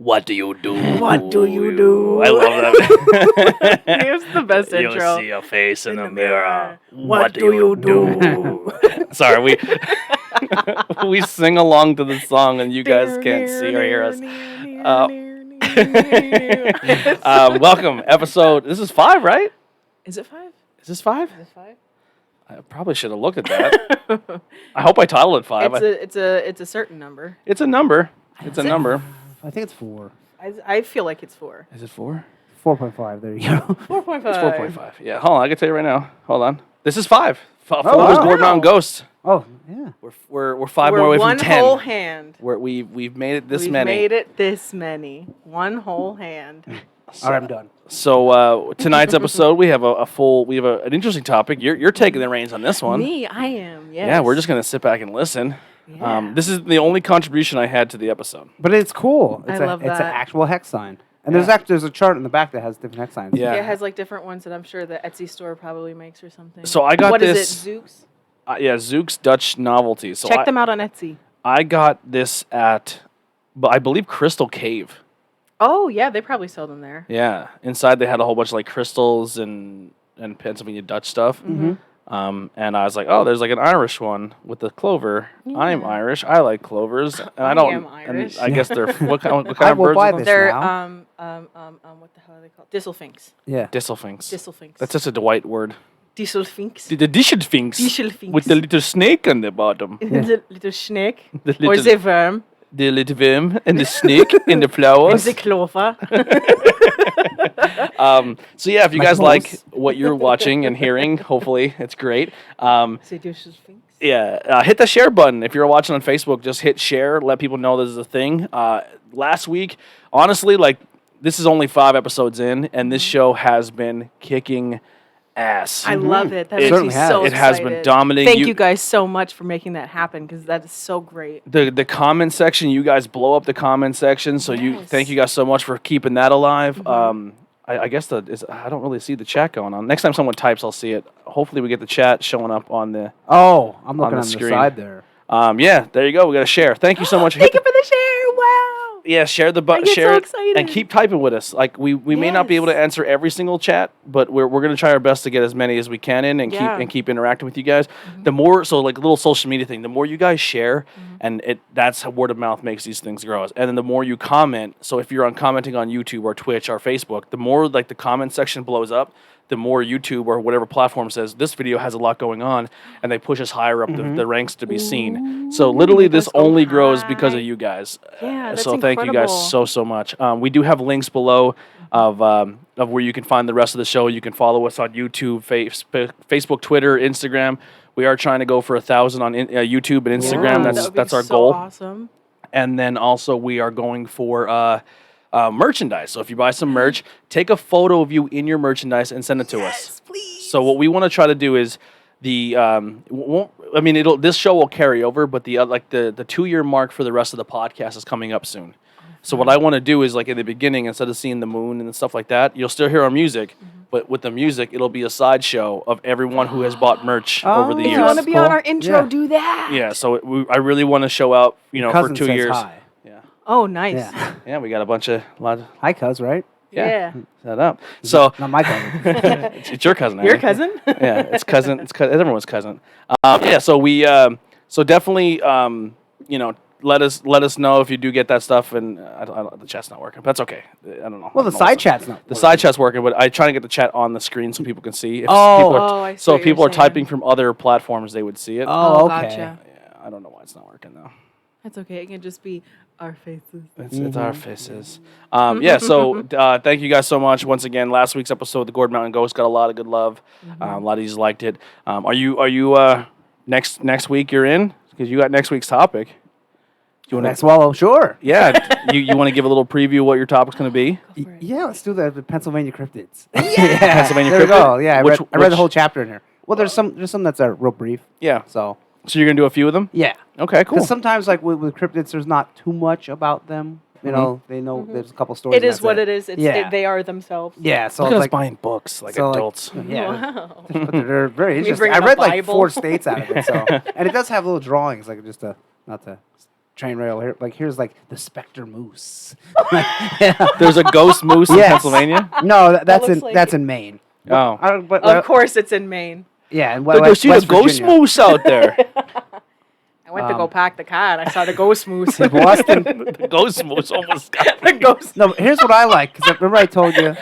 What do you do? What do you do? I love that. It's the best intro. You see your face in the mirror. What do you do? Sorry, we sing along to the song, and you guys can't see or hear us. Welcome, episode. This is 5, right? Is it 5? Is this 5? Is it 5? I probably should have looked at that. I hope I titled it 5. It's a certain number. It's a number. It's a number. I think it's 4. I feel like it's 4. Is it 4? 4.5. There you go. 4.5. It's 4.5. Yeah, hold on. I can tell you right now. Hold on. This is 5. 4 is wow. Board Mountain Ghosts. Oh, yeah. We're 5 more away from 10. One whole hand. We've made it this We've many. made it this many. One whole hand. So, All right, I'm done. So tonight's episode, we have an interesting topic. You're taking the reins on this one. Me, I am. Yes. Yeah, we're just gonna sit back and listen. Yeah. This is the only contribution I had to the episode. But it's cool. It's I love It's an that. actual hex sign. And Yeah. there's a chart in the back that has different hex signs. Yeah. It has like different ones that I'm sure the Etsy store probably makes or something. So I got What this. is it, Zooks? Yeah, Zook's Dutch Novelty. So Check them out on Etsy. I got this at, I believe, Crystal Cave. Oh yeah, they probably sell them there. Yeah, inside they had a whole bunch of like crystals and Pennsylvania Dutch stuff. Mm-hmm. And I was like, oh, there's like an Irish one with the clover. Yeah. I'm Irish. I like clovers, and I I don't. am Irish. And I guess they're what kind I of will birds? buy are those? this. They're now. what the hell are they called? Disselfinks. Yeah. Disselfinks. Disselfinks. That's just a Dwight word. Disselfinks. The Disselfinks. Disselfinks. With the little snake on the bottom. The little snake. The Or little, the worm. the little worm and the snake in the Or flowers. the clover. So yeah, if you My guys toes. like what you're watching and hearing, hopefully it's great. The Disselfinks. Yeah, hit the share button. If you're watching on Facebook, just hit share. Let people know this is a thing. Last week, honestly, like this is only 5 episodes in, and this show has been kicking ass. I love it. That It makes me certainly has. so It has been excited. dominating. Thank you guys so much for making that happen because that is so great. The comment section, you guys blow up the comment section. So Yes. thank you guys so much for keeping that alive. I guess I don't really see the chat going on. Next time someone types, I'll see it. Hopefully we get the chat showing up on the. Oh, I'm looking the on the screen. side there. Yeah, there you go. We got to share. Thank you so much. Thank you for the share. Wow. Yeah, share the I button, get share so it, excited. and keep typing with us. Like we may not be able to Yes. answer every single chat, but we're gonna try our best to get as many as we can in and Yeah. keep interacting with you guys. The more like a little social media thing, the more you guys share, and that's how word of mouth makes these things grow. And then the more you comment. So if you're commenting on YouTube or Twitch or Facebook, the more like the comment section blows up, the more YouTube or whatever platform says this video has a lot going on, and they push us higher up the ranks to be seen. So literally, this let's go only grows because of high. you guys. Yeah, that's So thank you guys incredible. so much. We do have links below of where you can find the rest of the show. You can follow us on YouTube, Facebook, Twitter, Instagram. We are trying to go for 1,000 on YouTube and Instagram. Yeah, that's that would be our so goal. Awesome. And then also we are going for merchandise. So if you buy some merch, take a photo of you in your merchandise and send it to us. Please. So what we want to try to do is this show will carry over, but the 2-year mark for the rest of the podcast is coming up soon. So what I want to do is like in the beginning, instead of seeing the moon and stuff like that, you'll still hear our music, but with the music, it'll be a sideshow of everyone who has bought merch over the If years. you want to That's be on cool. our intro, Yeah. do that. Yeah, so I really want to show out, for Cousin 2 says years. hi. Yeah, Oh, nice. Yeah. yeah, we got a lot of Hi, cuz, right? Yeah. set up. So Not my cousin. it's your cousin. Your Andy. cousin? Yeah, it's cousin. It's everyone's cousin. Yeah, so we definitely let us know if you do get that stuff. And the chat's not working. But that's okay. I don't know. Well, the side chat's not. The side chat's working, but I try to get the chat on the screen so people can see. If Oh. people are, Oh, I see so what if people you're are saying. typing from other platforms, they would see it. Oh, okay. Gotcha. Yeah, I don't know why it's not working though. That's okay. It can just be our faces. It's our faces. Yeah, so thank you guys so much once again. Last week's episode, the Gordon Mountain Ghost, got a lot of good love. A lot of you liked it. Are you next week you're in? Because you got next week's topic. Do you want Next swallow, sure. Yeah, you want to give a little preview of what your topic's going to be? Yeah, let's do the Pennsylvania cryptids. Pennsylvania there we cryptid? go. Yeah, I Which- read the which- whole chapter in here. Well, there's some that's real brief. Yeah. So So you're going to do a few of them? yeah, Okay, cool. because sometimes like with cryptids, there's not too much about them. You know, they know there's a couple stories. It is what it is. Yeah. They are themselves. Yeah, so Look at it's us like buying books like so, like, adults. yeah, Wow. but they're very We interesting. bring I in a read like Bible. 4 states out of it, so and it does have little drawings, like just not to train rail. Here, like here's like the Spectre Moose. There's a ghost moose in Yes. Pennsylvania. No, that's looks in like- that's in Maine. Oh. Of course, it's in Maine. Yeah, and Did you West, see West the ghost Virginia. moose out there? I went to go pack the car, and I saw the ghost moose. Boston. The ghost moose almost got The me. ghost. No, here's what I like because remember I told you.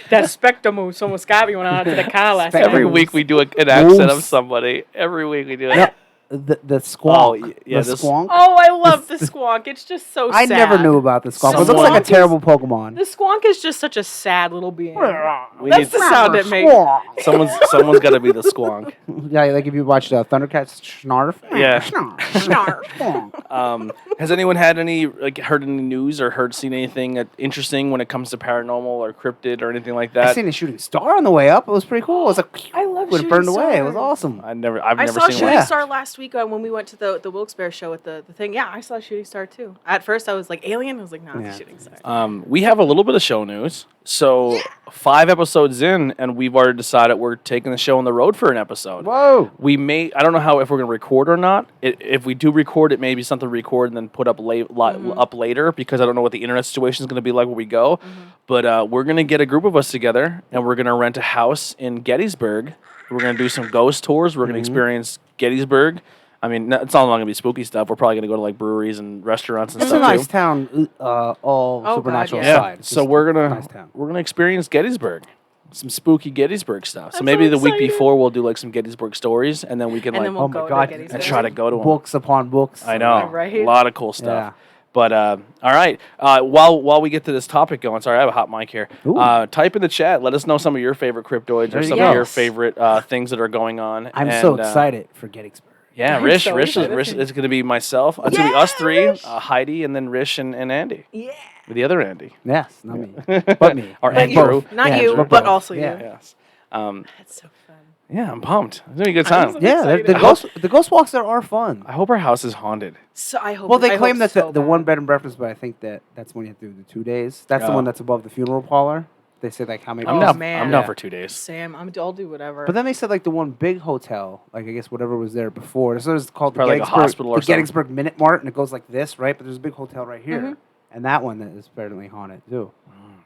That Spectre moose almost got me when I went to the car last Spectre night. Every week we do an accent of Moose. somebody. Every week we do it. No, the squonk. yeah, the this- squonk. Oh, I love the squonk. It's just so I sad. never knew about the squonk. It looks Someone- like a terrible Pokemon. The squonk is just such a sad little being. We That's need the sound it makes. Squonk. someone's got to be the squonk. Yeah, like if you watched Thundercats Snarf. Yeah. Snarf. Squonk. Has anyone had any heard any news or seen anything interesting when it comes to paranormal or cryptid or anything like I that? seen a shooting star on the way up. It was pretty cool. It was like I love when it burned shooting away. It was stars. awesome. I've never I saw seen Shooting one. Star last week when we went to the Wilkes-Barre show at the thing. Yeah, I saw Shooting Star too. At first I was like, Alien? I was like, no, Yeah. it's Shooting Star. We have a little bit of show news. So 5 episodes in, and we've already decided we're taking the show on the road for an episode. Whoa. I don't know if we're going to record or not. If we do record, it may be something to record and then put up up later because I don't know what the internet situation is going to be like where we go. But we're going to get a group of us together and we're going to rent a house in Gettysburg. We're going to do some ghost tours. We're going to experience Gettysburg. I mean, it's all not going to be spooky stuff. We're probably going to go to like breweries and restaurants and It's a stuff nice too. town, all God, supernatural yeah. side. So Just we're a nice gonna town. experience Gettysburg, some spooky Gettysburg stuff. So I'm maybe so the week excited. before we'll do like some Gettysburg stories, and then we can And like then we'll oh my go God, to Gettysburg. and try to go to them. Books upon books. I know, Right? a lot of cool stuff. Yeah. But all right, while we get to this topic going, sorry, I have a hot mic here. Ooh. Type in the chat. Let us know some of your favorite cryptoids There or you some go. of your Yes. favorite things that are going on. I'm And, so excited for Gettysburg. Yeah, I'm Rish so is excited. going to be myself. It's going to be us three, Heidi, and then Rish and Andy. Yeah. The other Andy. Yes, not me, but me. Or But Andrew. you. Not Yeah, you, both. but also Yeah. you. Yes. That's so fun. Yeah, I'm pumped. It's gonna be a good I'm time. so Yeah, excited. the ghost walks there are fun. I hope our house is haunted. So I hope. Well, they I claim hope that so the bad. one bed and breakfast, but I think that's when you have to do the 2 days. That's the Oh. one that's above the funeral parlor. They say like how many. I'm Oh, down. man. I'm down Yeah. for 2 days. Sam, I'll do whatever. But then they said like the one big hotel, like I guess whatever was there before. So it's called Probably the like a Gettysburg, hospital or the something. Gettysburg Minute Mart, and it goes like this, right? But there's a big hotel right here, Mhm. and that one that is apparently haunted too.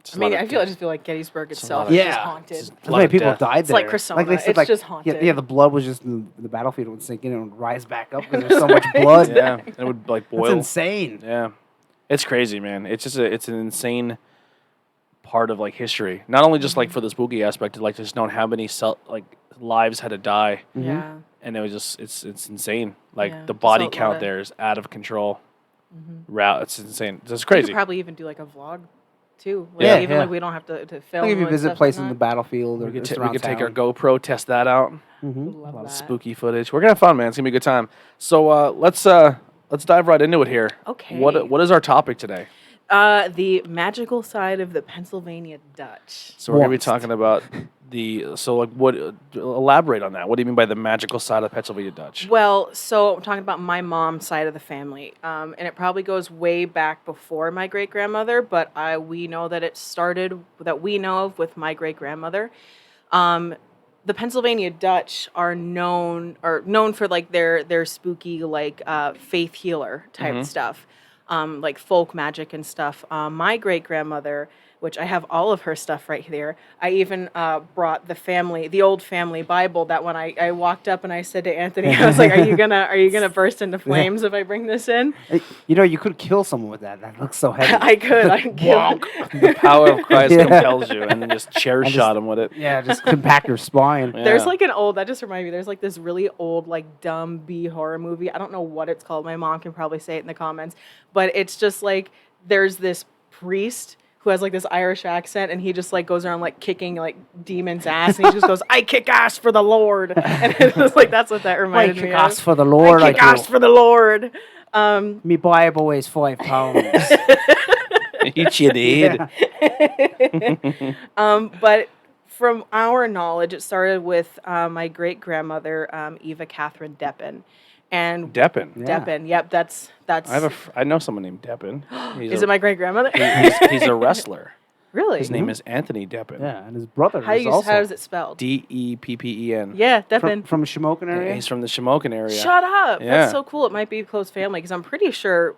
It's I a mean, lot of I just feel like Gettysburg a lot itself of- is Yeah. just haunted. It's a How lot many of people death. died It's there? like Cressona. they said, It's like, just yeah, haunted. yeah, the blood was just in the battlefield. It would sink in and rise back up because there's so much blood. Yeah, it would like It's boil. insane. Yeah, it's crazy, man. It's just it's an insane part of like history. Not only just like for the spooky aspect, like just knowing how many lives had to die, Yeah. and it was just it's insane. Like Yeah, the just body a lot count of- there is out of control. Mhm. It's insane. It's We could crazy. probably even do like a vlog, too. Like, Yeah. even Yeah. like we don't have to film. Like if you and visit stuff places like in the that. battlefield or We could, just we around could take our town. GoPro, test that out. Mhm. Love A lot of that. spooky footage. We're gonna have fun, man. It's gonna be a good time. So let's dive right into it here. Okay. What is our topic today? The magical side of the Pennsylvania Dutch. So we're gonna be What? talking about what? Elaborate on that. What do you mean by the magical side of Pennsylvania Dutch? Well, so I'm talking about my mom's side of the family, and it probably goes way back before my great grandmother, but we know that it started that we know of with my great grandmother. The Pennsylvania Dutch are known for like their spooky like faith healer type stuff, like folk magic and stuff. My great grandmother, which I have all of her stuff right there. I even brought the old family Bible. That when I walked up and I said to Anthony, I was like, "Are you gonna burst into flames if I bring this in?" You know, you could kill someone with that. That looks so heavy. I could. The power of Christ Yeah. compels you, and then just chair shot him with it. Yeah, just compact your spine. Yeah. There's like that just reminded me, there's like this really old, like dumb B horror movie. I don't know what it's called. My mom can probably say it in the comments. But it's just like, there's this priest who has like this Irish accent and he just like goes around like kicking like demons' ass and he just goes, "I kick ass for the Lord." And it was like, that's what that I reminded me kick of. ass for the Lord. I kick ass for the Lord. Me Bible weighs 5 pounds. Eat you did. But from our knowledge, it started with my great grandmother, Eva Catherine Deppen. And Deppen. Yeah. Deppen, yep, that's. I know someone named Deppen. Is it my great grandmother? He's a wrestler. Really? His name is Anthony Deppen. Yeah, and his brother How is also how is it spelled? Deppen. Yeah, Deppen. from Shamokin area. He's from the Shamokin area. Shut up. Yeah. That's so cool. It might be close family because I'm pretty sure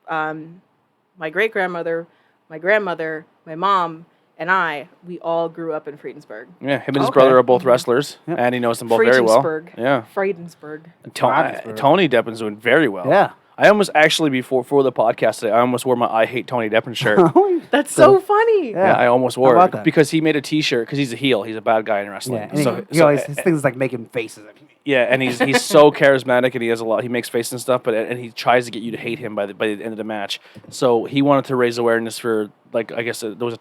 my great grandmother, my grandmother, my mom, and we all grew up in Friedensburg. Yeah, him and his Okay. brother are both wrestlers, Yep. and he knows them both very well. Yeah. Friedensburg. Friedensburg. Tony Deppen's doing very well. Yeah. I almost actually for the podcast today, I almost wore my "I Hate Tony Deppen" shirt. That's so funny. Yeah. Yeah, I almost wore How about it that? because he made a T-shirt because he's a heel. He's a bad guy in wrestling. Yeah, and So, he always his things like making faces at me. yeah, and he's so charismatic and he has a lot. He makes faces and stuff, and he tries to get you to hate him by the end of the match. So he wanted to raise awareness for I guess there was a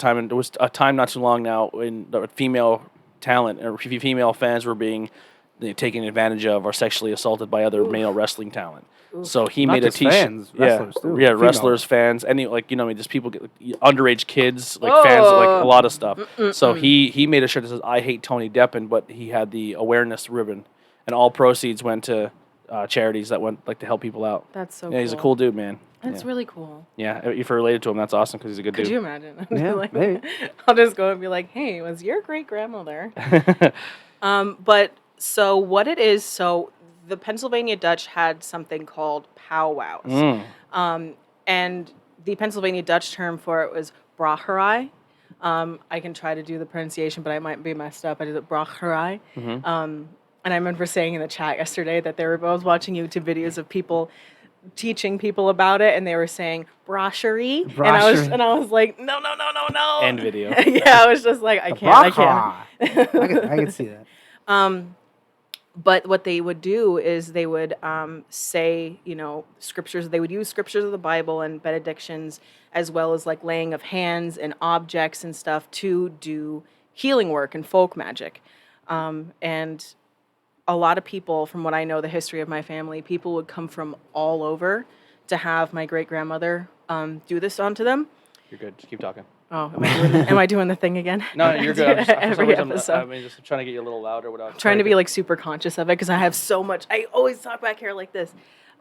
time not too long now when the female talent or female fans were being taken advantage of or sexually assaulted by other male wrestling talent. So he Not made a just T-shirt. fans, wrestlers too. Yeah, Female. wrestlers, fans, just people, underage kids, fans, a lot of stuff. So he made a shirt that says "I Hate Tony Deppen," but he had the awareness ribbon, and all proceeds went to charities that went to help people out. That's so Yeah, cool. he's a cool dude, man. That's really cool. Yeah, if you're related to him, that's awesome because he's a good Could dude. you imagine? Yeah, maybe. I'll just go and be like, hey, was your great grandmother? But so what it is, the Pennsylvania Dutch had something called powwows. And the Pennsylvania Dutch term for it was bracherij. I can try to do the pronunciation, but I might be messed up. I did it bracherij. And I remember saying in the chat yesterday that I was watching YouTube videos of people teaching people about it, and they were saying brasserie, and I was like, no. End video. Yeah, I was just like, I can't. I can see that. But what they would do is they would say, scriptures. They would use scriptures of the Bible and benedictions, as well as laying of hands and objects and stuff to do healing work and folk magic. And a lot of people, from what I know, the history of my family, people would come from all over to have my great grandmother do this onto them. You're good. Just keep talking. Oh, am I doing the thing again? No, you're good. Every episode. Just trying to get you a little louder without Trying to be super conscious of it because I have so much. I always talk back here like this.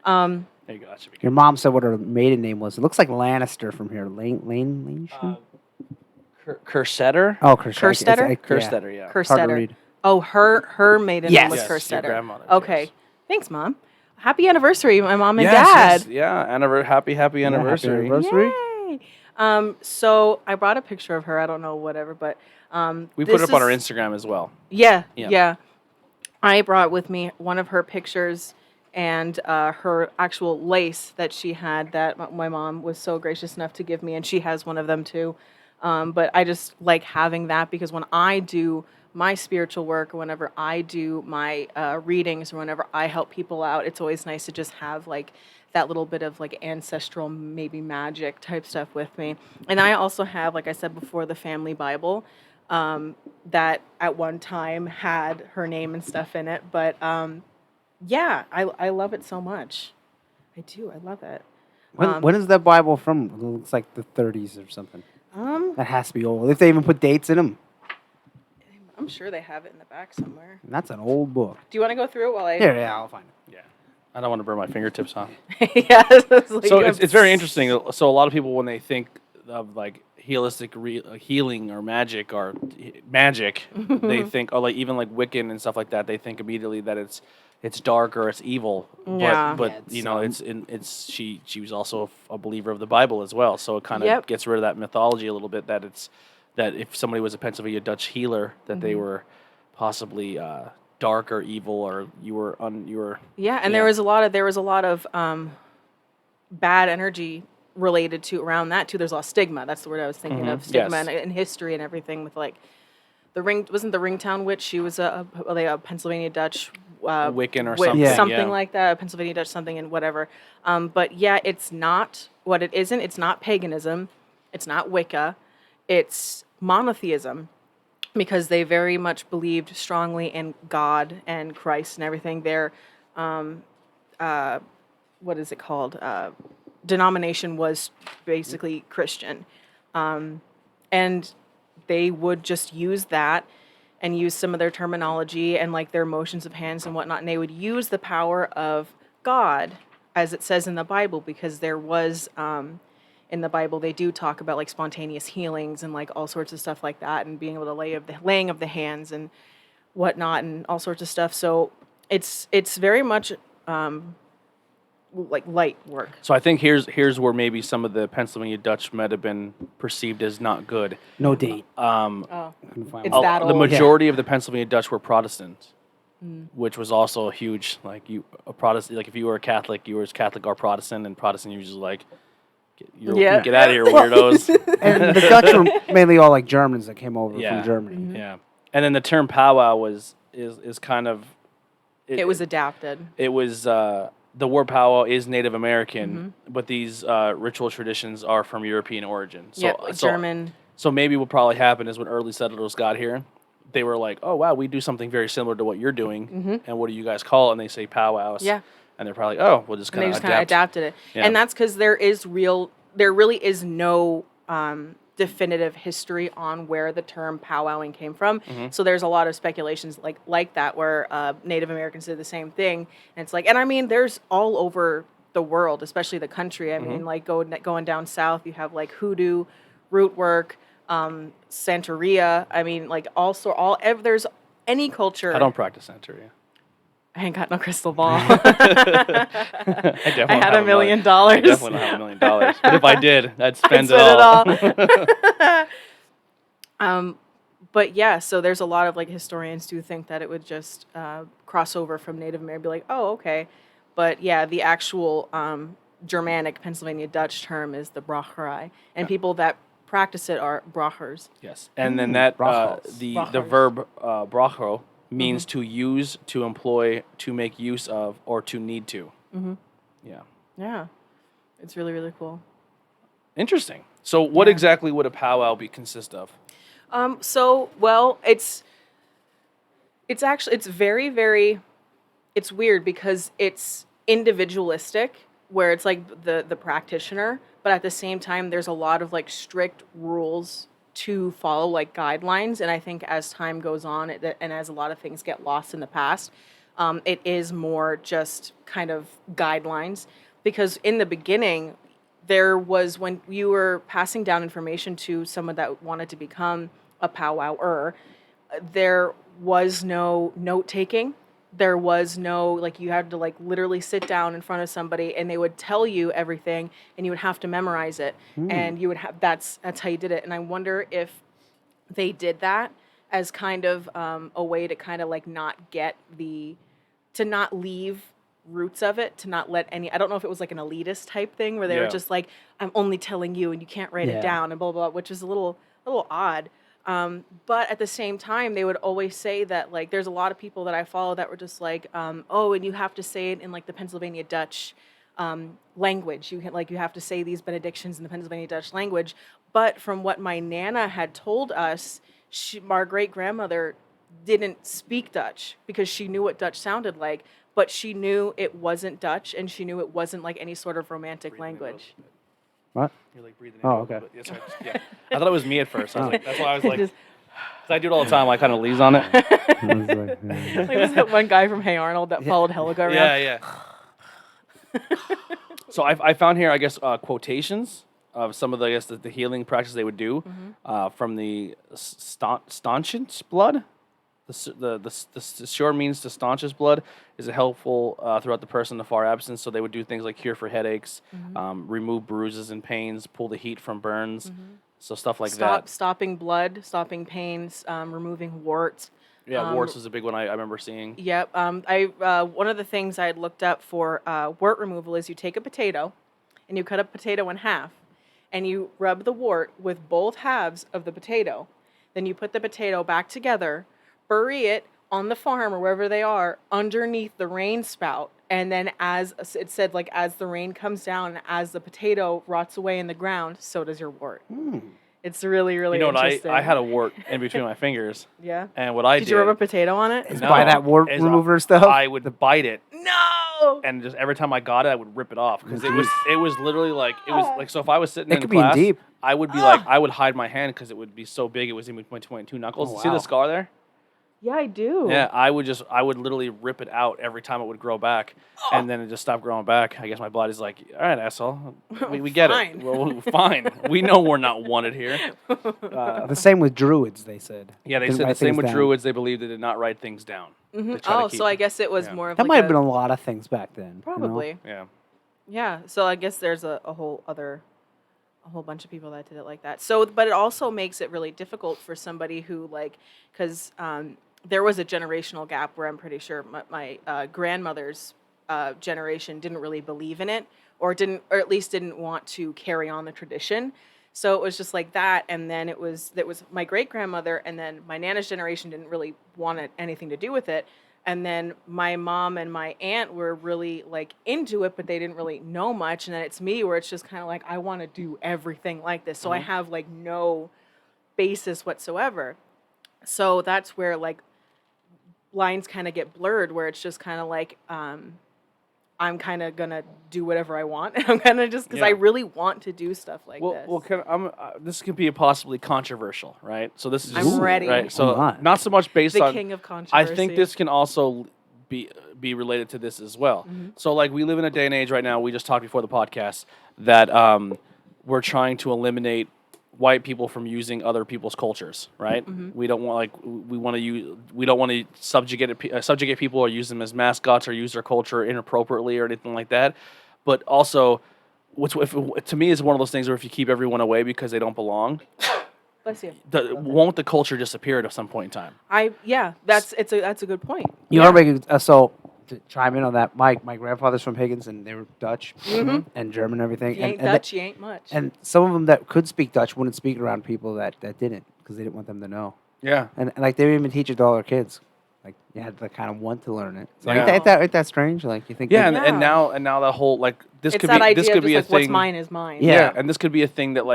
There you go. That should be good. Your mom said what her maiden name was. It looks like Lannister from here. Lane. Kerstetter? Oh, Kerstetter. Kerstetter, yeah. Hard to Kerstetter. read. Oh, her maiden name was Yes, your Kerstetter. grandmother's, Okay. yes. Thanks, Mom. Happy anniversary, my mom and Yes, dad. yeah. Happy anniversary. Anniversary. Yay. So I brought a picture of her. I don't know, whatever, but We put it up on our Instagram as well. Yeah. I brought with me one of her pictures and her actual lace that she had that my mom was so gracious enough to give me, and she has one of them too. But I just like having that because when I do my spiritual work or whenever I do my readings or whenever I help people out, it's always nice to just have that little bit of ancestral, maybe magic type stuff with me. And I also have, like I said before, the family Bible that at one time had her name and stuff in it. But I love it so much. I do. I love it. When is that Bible from? It looks like the 30s or something. That has to be old. If they even put dates in them. I'm sure they have it in the back somewhere. And that's an old book. Do you want to go through it while I... Yeah, I'll find it. Yeah. I don't want to burn my fingertips off. Yeah. So it's very interesting. So a lot of people, when they think of holistic healing or magic they think, even Wiccan and stuff like that, they think immediately that it's dark or it's evil. Yeah. But she was also a believer of the Bible as well. So it kind of gets rid of that mythology a little bit that if somebody was a Pennsylvania Dutch healer, that they were possibly dark or evil, or you were. Yeah, and there was a lot of bad energy related to around that too. There's a lot of stigma. That's the word I was thinking of. Stigma and history and everything with the Ringtown witch. She was a Pennsylvania Dutch Wiccan or witch, something, something like that. A Pennsylvania Dutch something and whatever. But yeah, it's not what it isn't. It's not paganism. It's not Wicca. It's monotheism, because they very much believed strongly in God and Christ and everything. Their what is it called? Denomination was basically Christian, and they would just use that and use some of their terminology and their motions of hands and whatnot, and they would use the power of God, as it says in the Bible, because there was in the Bible, they do talk about like spontaneous healings and like all sorts of stuff like that, and being able to laying of the hands and whatnot, and all sorts of stuff. So it's very much like light work. So I think here's where maybe some of the Pennsylvania Dutch might have been perceived as not good. No date. Oh, Couldn't find it's one. that The old. majority of the Pennsylvania Dutch were Protestants, which was also a huge a Protestant. Like if you were a Catholic, you were Catholic or Protestant, and Protestant usually like Yeah. get out of here, weirdos. And the Dutch were mainly all like Germans that came over Yeah. from Germany. Yeah, and then the term powwow is kind of It was adapted. It was the word powwow is Native American, but these ritual traditions are from European origin. So, Like German. So maybe what probably happened is when early settlers got here, they were like, "Oh wow, we do something very similar to what you're doing, and what do you guys call it?" And they say powwows. Yeah. And they're probably like, "Oh, we'll just And kind they of just kind of adapted it. Yeah. And that's because there really is no definitive history on where the term powwowing came from. So there's a lot of speculations like that where Native Americans did the same thing. And it's like, and I mean, there's all over the world, especially the country. I mean, like going down south, you have like hoodoo, root work, Santeria. I mean, like there's any culture. I don't practice Santeria. I ain't got no crystal ball. I definitely I had don't $1 million. I definitely don't have $1 million. But if I did, I'd spend it all. But yeah, so there's a lot of like historians do think that it would just cross over from Native American, be like, oh, okay. But yeah, the actual Germanic Pennsylvania Dutch term is the bracherij, and people that practice it are brachers. Yes, and then that brachos. the verb bracho means to use, to employ, to make use of, or to need to. Yeah. Yeah, it's really, really cool. Interesting. So, what exactly would a powwow consist of? It's very, very, it's weird because it's individualistic, where it's like the practitioner, but at the same time, there's a lot of like strict rules to follow, like guidelines. And I think as time goes on, and as a lot of things get lost in the past, it is more just kind of guidelines. Because in the beginning, there was, when you were passing down information to someone that wanted to become a powwower, there was no note taking. There was no, like, you had to like literally sit down in front of somebody and they would tell you everything and you would have to memorize it. And you would have, that's how you did it. And I wonder if they did that as kind of a way to kind of like not leave roots of it, to not let any, I don't know if it was like an elitist type thing where they were just like, I'm only telling you and you can't write it down and blah, blah, blah, which is a little odd. But at the same time, they would always say that, like, there's a lot of people that I follow that were just like, oh, and you have to say it in like the Pennsylvania Dutch language. You have to say these benedictions in the Pennsylvania Dutch language. But from what my Nana had told us, our great grandmother didn't speak Dutch because she knew what Dutch sounded like, but she knew it wasn't Dutch and she knew it wasn't like any sort of romantic language. What? You're like breathing. Oh, okay. Yeah, sorry. Yeah. I thought it was me at first. I was like, that's why I was like, 'cause I do it all the time. I kind of leaves on it. Like, was that one guy from Hey Arnold that followed Helga around? Yeah. So I found here, I guess, quotations of some of the healing practices they would do from the staunchest blood. The short means to staunchest blood is helpful throughout the person in the far absence. So they would do things like cure for headaches, remove bruises and pains, pull the heat from burns. So stuff like that. Stopping blood, stopping pains, removing warts. Yeah, warts was a big one I remember seeing. Yep. One of the things I had looked up for wart removal is you take a potato and you cut a potato in half and you rub the wart with both halves of the potato. Then you put the potato back together, bury it on the farm or wherever they are underneath the rain spout. And then as it said, like, as the rain comes down, as the potato rots away in the ground, so does your wart. It's really, really interesting. I had a wart in between my fingers. Yeah. And what I did. Did you rub a potato on it? Buy that wart remover stuff. I would bite it. No. And just every time I got it, I would rip it off because it was literally like, it was like, so if I was sitting It in could class, be deep. I would be like, I would hide my hand because it would be so big, it was in between two knuckles. Oh, See the wow. scar there? Yeah, I do. Yeah, I would literally rip it out every time it would grow back, and then it just stopped growing back. I guess my body's like, all right, asshole, we get Fine. it. Well, fine. We know we're not wanted here. The same with druids, they said. Yeah, they Didn't said the write same things with down. druids. They believed they did not write things down. They try to Oh, keep- so I guess it was yeah. more of That like might have been a lot of things back then. you know? probably. Yeah. Yeah, so I guess there's a whole bunch of people that did it like that. So, but it also makes it really difficult for somebody who because there was a generational gap where I'm pretty sure my grandmother's generation didn't really believe in it, or at least didn't want to carry on the tradition. So it was just like that, and then it was my great grandmother, and then my nana's generation didn't really want anything to do with it. And then my mom and my aunt were really into it, but they didn't really know much. And then it's me where it's just kind of like, I want to do everything like this. So I have no basis whatsoever. So that's where lines kind of get blurred, where it's just kind of I'm kind of going to do whatever I want. I'm kind of just, because I really want to do stuff like this. Well, this could be possibly controversial, right? So this is I'm just, ready. Right? So Oh my. not so much based The on. king of controversy. I think this can also be related to this as well. So we live in a day and age right now. We just talked before the podcast that we're trying to eliminate white people from using other people's cultures, right? We don't want we don't want to subjugate people or use them as mascots or use their culture inappropriately or anything like that. But also, to me is one of those things where if you keep everyone away because they don't belong, Bless you. won't the culture disappear at some point in time? That's a good point. You are making so to chime in on that. My grandfather's from Higgins, and they were Dutch and German and everything. If you ain't and Dutch, you ain't much. and some of them that could speak Dutch wouldn't speak around people that didn't, because they didn't want them to know. Yeah. And they didn't even teach it to all their kids. You had to kind of want to learn it. So Yeah. ain't that strange? You think? Yeah, that- and now that whole this it's could that be idea this of could just be a what's thing. mine is mine. Yeah. And this could be a thing that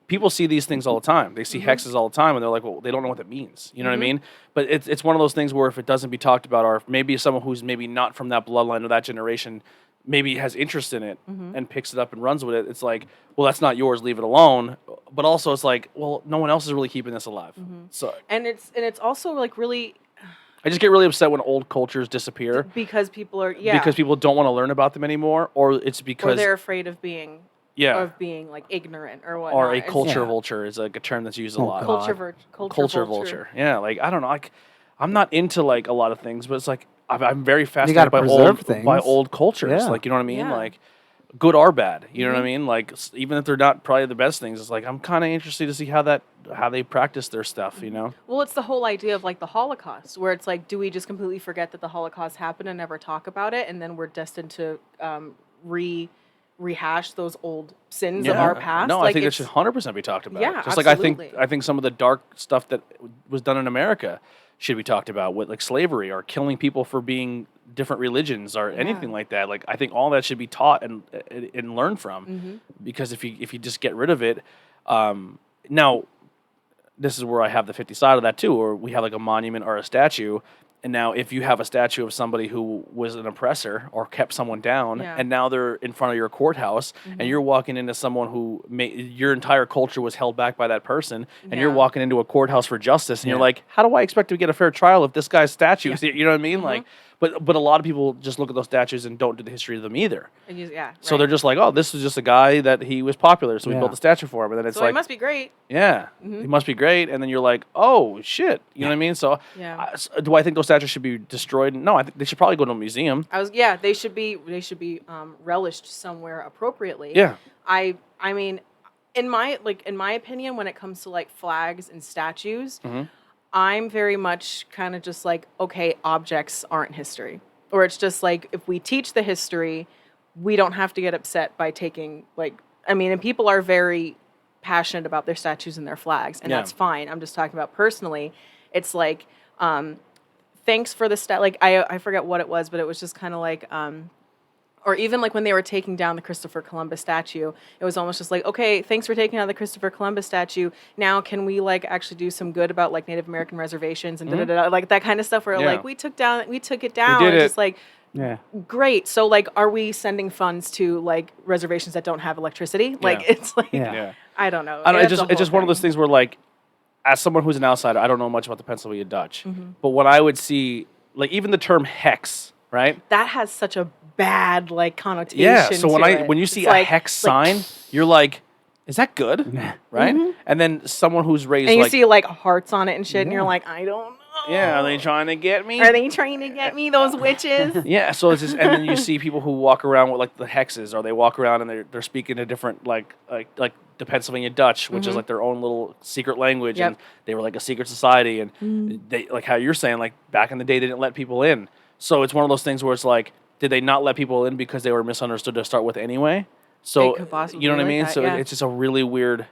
people see these things all the time. They see hexes all the time, and they're like, well, they don't know what that means. You know what I mean? But it's one of those things where if it doesn't be talked about, or if maybe someone who's maybe not from that bloodline or that generation maybe has interest in it and picks it up and runs with it, it's like, well, that's not yours, leave it alone. But also it's like, well, no one else is really keeping this alive. So And it's also really I just get really upset when old cultures disappear because people are because people don't want to learn about them anymore, or it's because or they're afraid of being ignorant or whatnot. or a It's- culture Yeah. vulture is a term that's used a Oh, lot. God. culture Vulture. Yeah, I don't know. I'm not into a lot of things, but it's I'm very gotta fascinated by preserve old cultures. Yeah. You know what I mean? Yeah. Good or bad. You know what I mean? Even if they're not probably the best things, it's I'm kind of interested to see how they practice their stuff. You know? Well, it's the whole idea of the Holocaust, where it's do we just completely forget that the Holocaust happened and never talk about it, and then we're destined to rehash those old sins of our past? No, I think it should 100% be talked about. Yeah, Just absolutely. I think some of the dark stuff that was done in America should be talked about, with slavery or killing people for being different religions or anything like that. I think all that should be taught and learned from, because if you just get rid of it, now this is where I have the 50 side of that too, or we have a monument or a statue. And now if you have a statue of somebody who was an oppressor or kept someone down, and now they're in front of your courthouse, and you're walking into someone who your entire culture was held back by that person, and you're walking into a courthouse for justice, and you're like, how do I expect to get a fair trial if this guy's statue? You know what I mean? But a lot of people just look at those statues and don't do the history of them either. So they're just like, oh, this is just a guy that he was popular, so we built a statue for him. And then it's so it must be great. yeah, he must be great. And then you're like, oh, shit. You know what I mean? So do I think those statues should be destroyed? No, I think they should probably go to a museum. They should be relished somewhere appropriately. Yeah. I mean, in my opinion, when it comes to flags and statues, I'm very much kind of just okay, objects aren't history. Or it's just if we teach the history, we don't have to get upset by taking and people are very passionate about their statues and their flags, and that's fine. I'm just talking about personally. It's thanks for the I forget what it was, but it was just kind of or even when they were taking down the Christopher Columbus statue, it was almost just okay, thanks for taking down the Christopher Columbus statue. Now can we actually do some good about Native American reservations and that kind of stuff where we took it down. We did It's it. just great. So are we sending funds to reservations that don't have electricity? It's Yeah. I don't know. I don't know, it's just one of those things where as someone who's an outsider, I don't know much about the Pennsylvania Dutch. Mm-hmm. But when I would see, like, even the term hex, right? That has such a bad like connotation. Yeah. So to it. when you see It's a like, hex sign, you're like, is that good? Right? Mhm. And then someone who's raised and you like, see like hearts on it and shit, and you're Yeah. like, I don't know. yeah, are they trying to get me? Are they trying to get me? Those witches. Yeah, so it's just, and then you see people who walk around with like the hexes, or they walk around and they're speaking a different like the Pennsylvania Dutch, which is like their own little secret language, Yep. and they were like a secret society, and they like how you're saying like back in the day they didn't let people in, so it's one of those things where it's like, did they not let people in because they were misunderstood to start with anyway? So It could possibly you know what I be mean? like that, So yeah. it's just a really weird,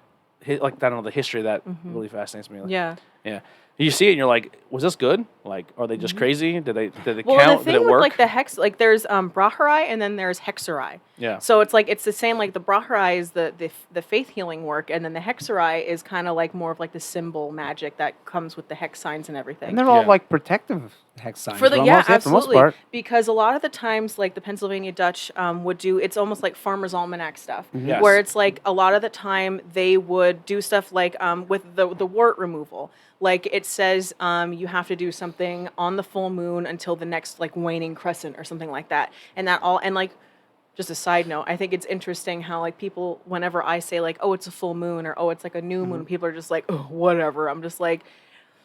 like I don't know, the history of that really fascinates me. Like, Yeah. yeah. You see it and you're like, was this good? Like, are they just crazy? Did they Well, count? the Did thing it with work? like the hex, like there's Braharai and then there's Hexerai. Yeah. So it's like it's the same. Like the Braharai is the faith healing work, and then the Hexerai is kind of like more of like the symbol magic that comes with the hex signs and everything. And they're all Yeah. like protective hex signs. For the for yeah, almost, for the most absolutely. part. Because a lot of the times, like the Pennsylvania Dutch would do, it's almost like Farmer's Almanac stuff, Yes. where it's like a lot of the time they would do stuff like with the wart removal. Like it says you have to do something on the full moon until the next like waning crescent or something like that, and that all and like. Just a side note, I think it's interesting how like people, whenever I say like, oh, it's a full moon or oh, it's like a new moon, people are just like, oh, whatever. I'm just like,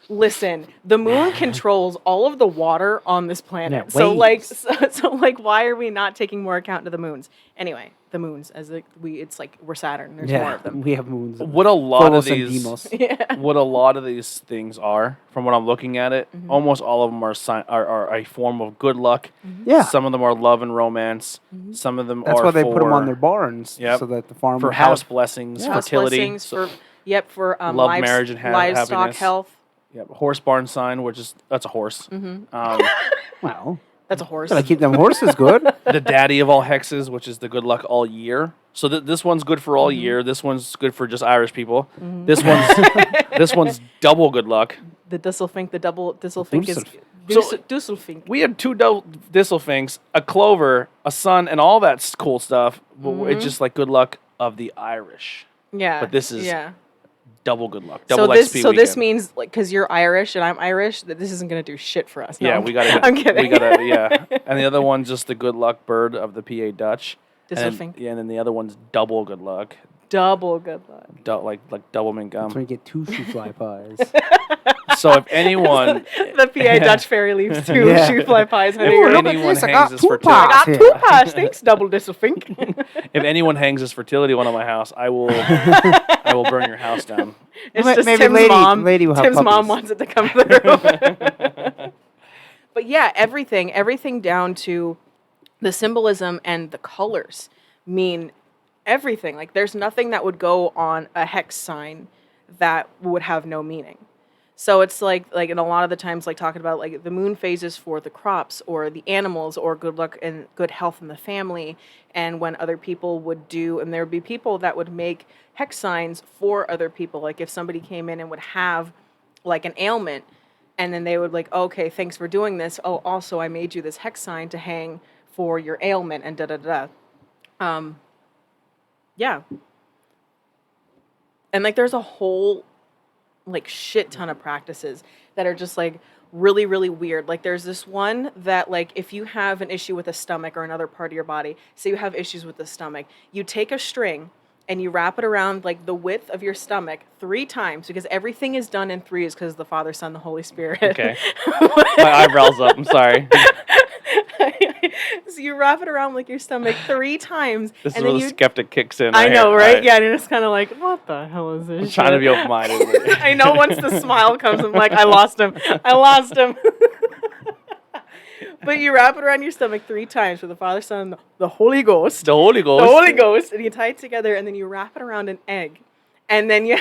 listen, the moon controls all of the water on this planet. Yeah, so like, waves. so like, why are we not taking more account to the moons? Anyway, the moons, as like it's like we're Saturn. There's more of them. we have moons. What a lot of Phobos and these, Deimos. Yeah. what a lot of these things are, from what I'm looking at it, almost all of them are a form of good luck. Yeah. Some of them are love and romance. Some of them That's are why they put them on their for, barns, Yep. so that the farm for would house have, blessings, House fertility, blessings so- for love, marriage, and livestock happiness. health. Yep, horse barn sign, which is that's a horse. Well, That's a horse. gotta keep them horses good. The daddy of all hexes, which is the good luck all year. So this one's good for all year. This one's good for just Irish people. This one's double good luck. The Disselfink, the double Disselfink is So- Disselfink. We had 2 double disselfinks, a clover, a sun, and all that cool stuff. But it's just like good luck of the Irish. Yeah. But this is yeah. double good luck. Double So XP this weekend. means like because you're Irish and I'm Irish that this isn't gonna do shit for us. No, Yeah, I'm we kidding. gotta. I'm kidding. We gotta. Yeah, and the other one's just the good luck bird of the PA Dutch. And then, Disselfink. yeah, and then the other one's double good luck, Double good luck. like double mint That's when gum. you get 2 shoe fly pies. So if anyone, The PA Dutch fairy leaves 2 Yeah. shoe fly pies. honey. If look at anyone this, I hangs got this 2 fertility, I got pies. 2 pies. Thanks, double Disselfink. if anyone hangs this fertility one on my house, I will burn your house down. It's Maybe just Tim's lady- mom. lady will have Tim's mom puppies. wants it to come through. But yeah, everything down to the symbolism and the colors mean everything. Like there's nothing that would go on a hex sign that would have no meaning. So it's like and a lot of the times like talking about like the moon phases for the crops or the animals or good luck and good health in the family, and when other people would do, and there would be people that would make hex signs for other people. Like if somebody came in and would have like an ailment, and then they would like, okay, thanks for doing this. Oh, also I made you this hex sign to hang for your ailment and da da da. Yeah. And like there's a whole like shit ton of practices that are just like really, really weird. Like there's this one that like if you have an issue with the stomach or another part of your body, say you have issues with the stomach, you take a string and you wrap it around like the width of your stomach 3 times, because everything is done in threes because the Father, Son, the Holy Spirit. Okay. My eyebrows up. I'm sorry. So you wrap it around like your stomach 3 times. This is and where then the you skeptic kicks in. I know, here. right? Yeah, and it's kind of like, what the hell is this? I'm trying to be shit? open-minded. I know once the smile comes, I'm like, I lost him. But you wrap it around your stomach 3 times for the Father, Son, and the Holy Ghost. The Holy Ghost. The Holy Ghost, and you tie it together, and then you wrap it around an egg, and then you.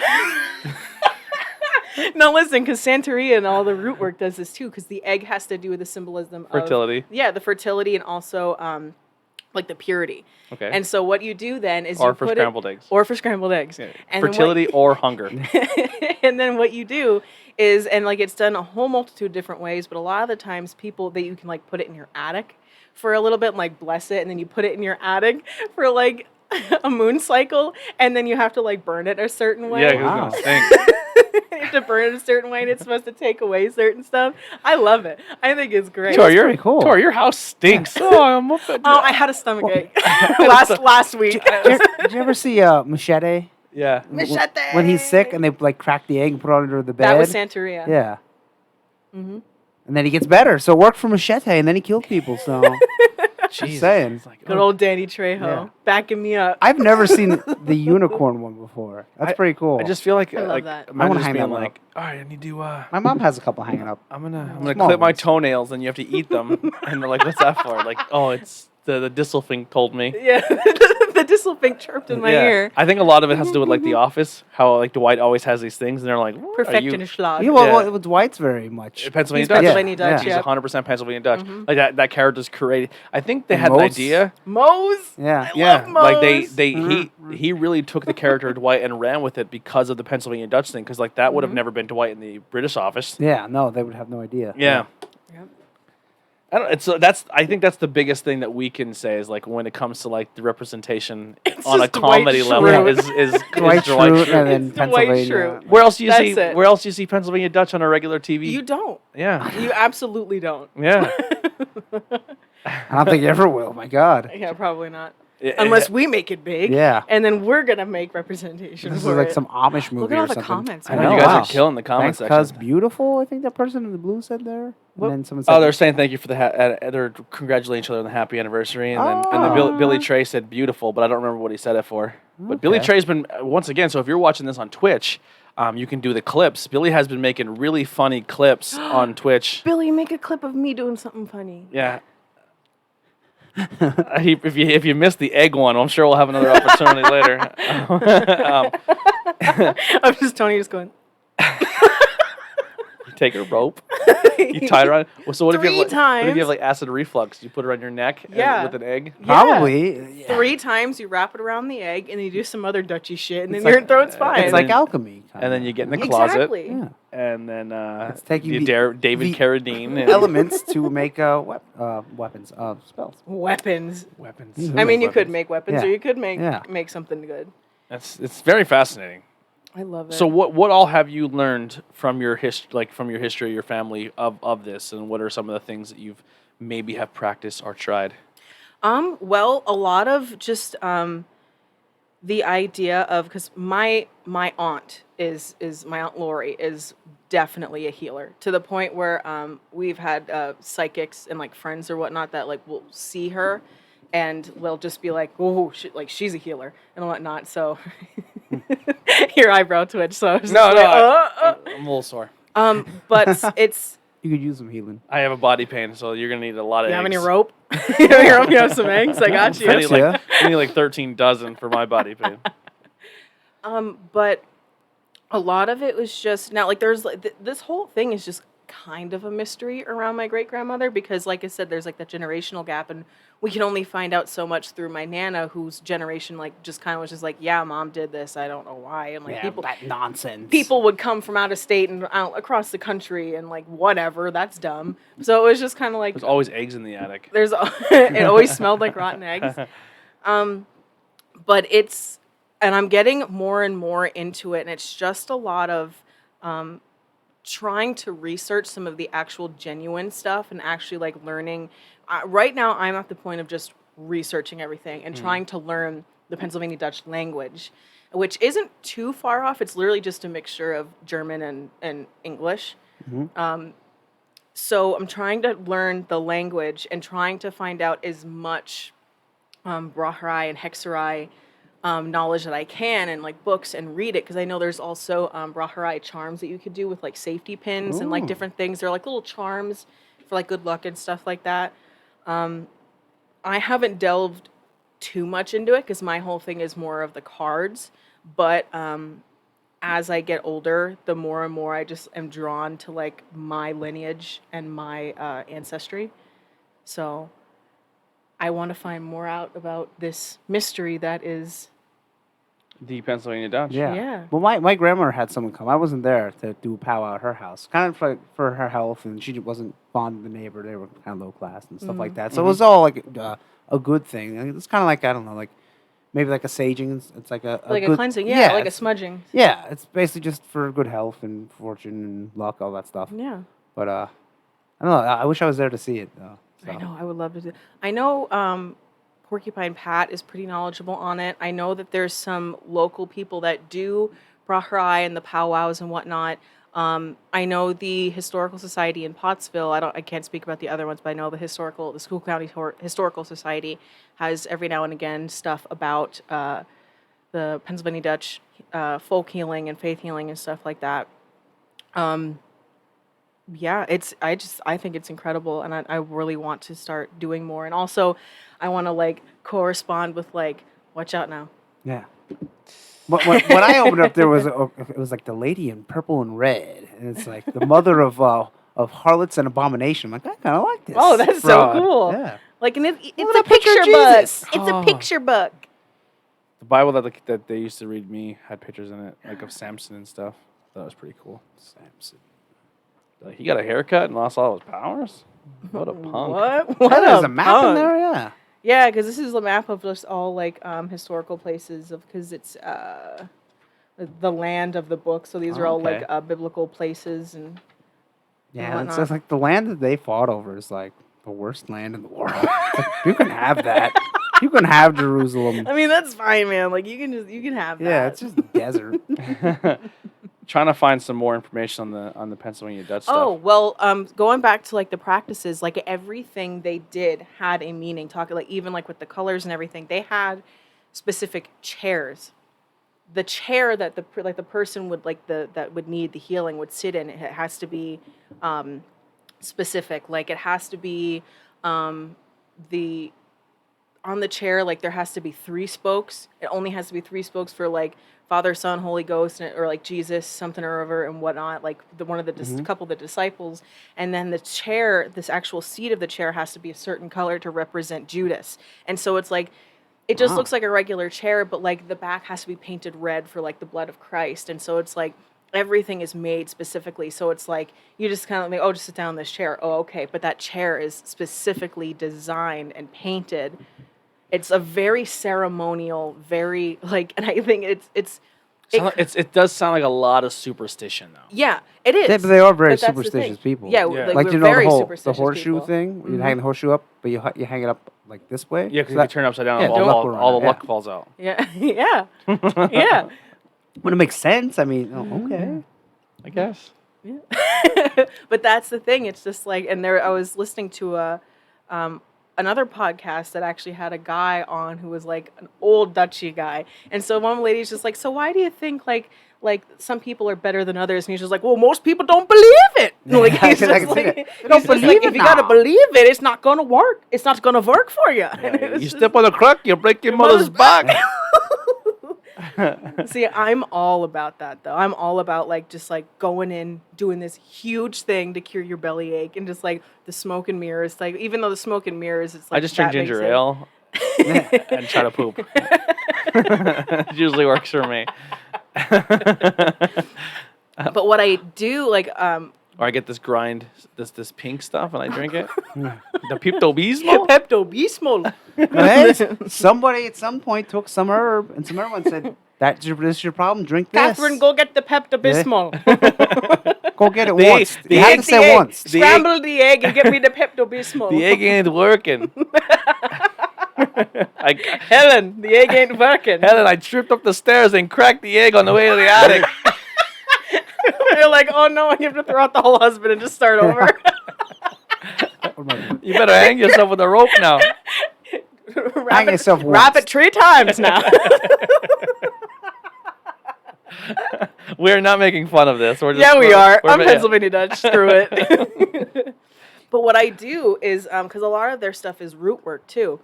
No, listen, because Santeria and all the root work does this too, because the egg has to do with the symbolism Fertility. of the fertility and also like the purity. Okay. And so what you do then is Or you for put scrambled eggs. or for scrambled eggs. Yeah. And then Fertility or hunger. and then what you do is, and like it's done a whole multitude of different ways, but a lot of the times people that you can like put it in your attic for a little bit and like bless it, and then you put it in your attic for like a moon cycle, and then you have to like burn it a certain way. Yeah, 'cause Wow. it's gonna stink. You have to burn it a certain way, and it's supposed to take away certain stuff. I love it. I think it's great. Tori, pretty cool. Tori, your house stinks. I'm I had a stomach ache last week. Did you ever see Machete? Yeah. Machete. When he's sick and they like crack the egg and put it under the bed. That was Santeria. Yeah. Mm-hmm. And then he gets better. So it worked for Machete, and then he killed people. So Jesus. saying. It's like, Good old Danny Trejo Yeah. backing me up. I've never seen the unicorn one before. That's pretty cool. I just feel like I love like that. I imagine wanna just hang being that one like, all right, I need to. My mom has a couple hanging up. I'm gonna Small clip my ones. toenails, and you have to eat them. And they're like, what's that for? Like, oh, it's the Disselfink told me. Yeah, the Disselfink chirped in my ear. I think a lot of it has to do with like The Office, how like Dwight always has these things, and they're like, what are Perfection you? is schlag. Yeah, well, Dwight's very much. Pennsylvania He's Dutch. Pennsylvania Dutch, He's yeah. 100% Pennsylvania Dutch. Like that character's created. I think they had an Moats. idea. Mose. Yeah. Love Like Mose. he really took the character of Dwight and ran with it because of the Pennsylvania Dutch thing, because like that would have never been Dwight in the British office. Yeah, no, they would have no idea. Yeah. Yep. I think that's the biggest thing that we can say is like when it comes to like the representation It's on a just Dwight comedy Schrute. level is Dwight Dwight Schrute Schrute. and then It's Dwight Pennsylvania. Schrute. Where else do you That's see it. Where else do you see Pennsylvania Dutch on a regular TV? You don't. Yeah. You absolutely don't. Yeah. I don't think you ever will. My God. Yeah, probably not. It- Unless we make it big. Yeah. And then we're going to make representation This is for like it. some Amish movie Look at all or the something. comments. I man. know. You guys wow. are killing the comment Thanks, cuz section. beautiful. I think that person in the blue said there. What? And then someone said, Oh, they're saying thank you for the they're congratulating each other on the happy anniversary, and then Billy Trey said beautiful, but I don't remember what he said it for. But Billy Okay. Trey's been once again. So if you're watching this on Twitch, you can do the clips. Billy has been making really funny clips on Twitch. Billy, make a clip of me doing something funny. Yeah. If you missed the egg one, I'm sure we'll have another opportunity later. I'm just Tony just going. You take a rope, you tie it around. Well, so what if you have Three what if times. you have like acid reflux? You put it around your neck Yeah. with an egg. probably. Yeah. 3 times you wrap it around the egg and you do some other Dutchy shit and It's then like- your throat's fine. It's And like then- alchemy. And then you get in the closet, Exactly. Yeah. and then It's taking you the- dare David the Carradine and Elements to make weapons, spells. Weapons. weapons. Mhm. I mean, you could Weapons. make weapons Yeah. or you could make Yeah. make something good. It's very fascinating. I love it. So what all have you learned from your history, your family of this, and what are some of the things that you've maybe have practiced or tried? Well, a lot of just the idea of, because my aunt is my aunt Lori is definitely a healer, to the point where we've had psychics and like friends or whatnot that like will see her and they'll just be like, oh, she's a healer and whatnot. So your eyebrow twitch. So I was just like, I'm a little sore. but it's. You could use some healing. I have a body pain, so you're gonna need a lot of You eggs. have any rope? You have any rope? You have some eggs? I got you. I need, Yeah. I need like 13 dozen for my body pain. But a lot of it was just now like there's like this whole thing is just kind of a mystery around my great grandmother, because like I said, there's like that generational gap, and we can only find out so much through my nana, whose generation like just kind of was just like, yeah, mom did this, I don't know why, and like that nonsense. people would come from out of state and out across the country and like whatever, that's dumb. So it was just kind of like There's always eggs in the attic. there's it always smelled like rotten eggs. But it's, and I'm getting more and more into it, and it's just a lot of trying to research some of the actual genuine stuff and actually like learning. Right now, I'm at the point of just researching everything and trying to learn the Pennsylvania Dutch language, which isn't too far off. It's literally just a mixture of German and English. So I'm trying to learn the language and trying to find out as much Brahrai and Hexerai knowledge that I can, and like books, and read it, because I know there's also Brahrai charms that you could do with like safety pins and like Ooh. different things. They're like little charms for like good luck and stuff like that. I haven't delved too much into it because my whole thing is more of the cards, but as I get older, the more and more I just am drawn to like my lineage and my ancestry. So I want to find more out about this mystery that is. The Pennsylvania Dutch. Yeah. Yeah. Well, my grandmother had someone come. I wasn't there to do a powwow at her house. Kind of like for her health, and she wasn't fond of the neighbor. They were kind of low class and stuff like that. So it was all like a good thing. And it's kind of like, I don't know, like maybe like a saging. It's like a like a good, cleansing, like a it's- smudging. Yeah, it's basically just for good health and fortune and luck, all that stuff. Yeah. But I don't know. I wish I was there to see it though. So. I know. I would love to do. I know. Porcupine Pat is pretty knowledgeable on it. I know that there's some local people that do Brahrai and the powwows and whatnot. I know the Historical Society in Pottsville. I can't speak about the other ones, but I know the School County Historical Society has every now and again stuff about the Pennsylvania Dutch folk healing and faith healing and stuff like that. Yeah, I think it's incredible, and I really want to start doing more. And also, I want to like correspond with like, watch out now. Yeah. But when I opened up, there was it was like the lady in purple and red, and it's like the mother of harlots and abomination. I'm like, I kind of like this. Oh, that's so cool. Yeah. Like, and it's Look a at the picture picture of book. Jesus. It's a picture book. The Bible that they used to read me had pictures in it, like of Samson and stuff. That was pretty cool. Samson. Like, he got a haircut and lost all his powers? What a punk. What? What What is a map in there? Yeah. Yeah, because this is a map of just all like historical places because it's the land of the book. So these are all Okay. like biblical places and Yeah, it's whatnot. just like the land that they fought over is like the worst land in the world. It's like, you can have that. You can have Jerusalem. I mean, that's fine, man. Like you can have that. Yeah, it's just desert. Trying to find some more information on the Pennsylvania Dutch stuff. Oh, well, going back to like the practices, like everything they did had a meaning. Talking like even like with the colors and everything, they had specific chairs. The chair that the person would that would need the healing would sit in, it has to be specific. Like it has to be the on the chair, like there has to be 3 spokes. It only has to be 3 spokes for like Father, Son, Holy Ghost, or like Jesus, something or other, and whatnot. Like one of the couple of the disciples, and then the chair, this actual seat of the chair, has to be a certain color to represent Judas. And so it's like, it just looks like a regular chair, but like the back has to be painted red for like the blood of Christ. And so it's like everything is made specifically. So it's like you just kind of like, oh, just sit down in this chair. Oh, okay, but that chair is specifically designed and painted. It's a very ceremonial, very like, and I think It does sound like a lot of superstition, though. yeah, it is. Yeah, but they are very But that's the superstitious thing. people. Yeah, Yeah. like Like we're you know very the superstitious horseshoe people. thing. You hang the horseshoe up, but you hang it up like this way. Yeah, because So if you turn it upside down, yeah, all, the luck all, will run all out, the luck yeah. falls out. Yeah, yeah, yeah. When it makes sense. I mean, okay. I guess. But that's the thing. It's just like, and I was listening to another podcast that actually had a guy on who was like an old Dutchy guy, and so one lady's just like, so why do you think like some people are better than others? And he's just like, well, most people don't believe it. Like he's I just can see like, that. They don't he's just believe like, it if you gotta now. believe it, it's not gonna work. It's not gonna work for you. And it was You just- step on a crack, you break your mother's back. See, I'm all about that though. I'm all about like just like going in, doing this huge thing to cure your bellyache, and just like the smoke and mirrors. Like even though the smoke and mirrors, it's like I just drink that makes ginger it- ale and try to poop. It usually works for me. But what I do like, Or I get this pink stuff and I drink it. The Pepto-Bismol? Pepto-Bismol. Hey, somebody at some point took some herb and some herb and said, this is your problem. Drink this. Catherine, go get the Pepto-Bismol. Go get it The once. egg- You the have egg- to say egg. once. The Scramble the egg and get me the Pepto-Bismol. The egg ain't working. Helen, the egg ain't working. Helen, I tripped up the stairs and cracked the egg on the way to the attic. You're like, oh no, you have to throw out the whole husband and just start over. You better hang yourself with a rope now. Hang yourself Wrap once. it 3 times now. We're not making fun of this. We're just, Yeah, we are. I'm yeah. Pennsylvania Dutch. Screw it. But what I do is, because a lot of their stuff is root work too.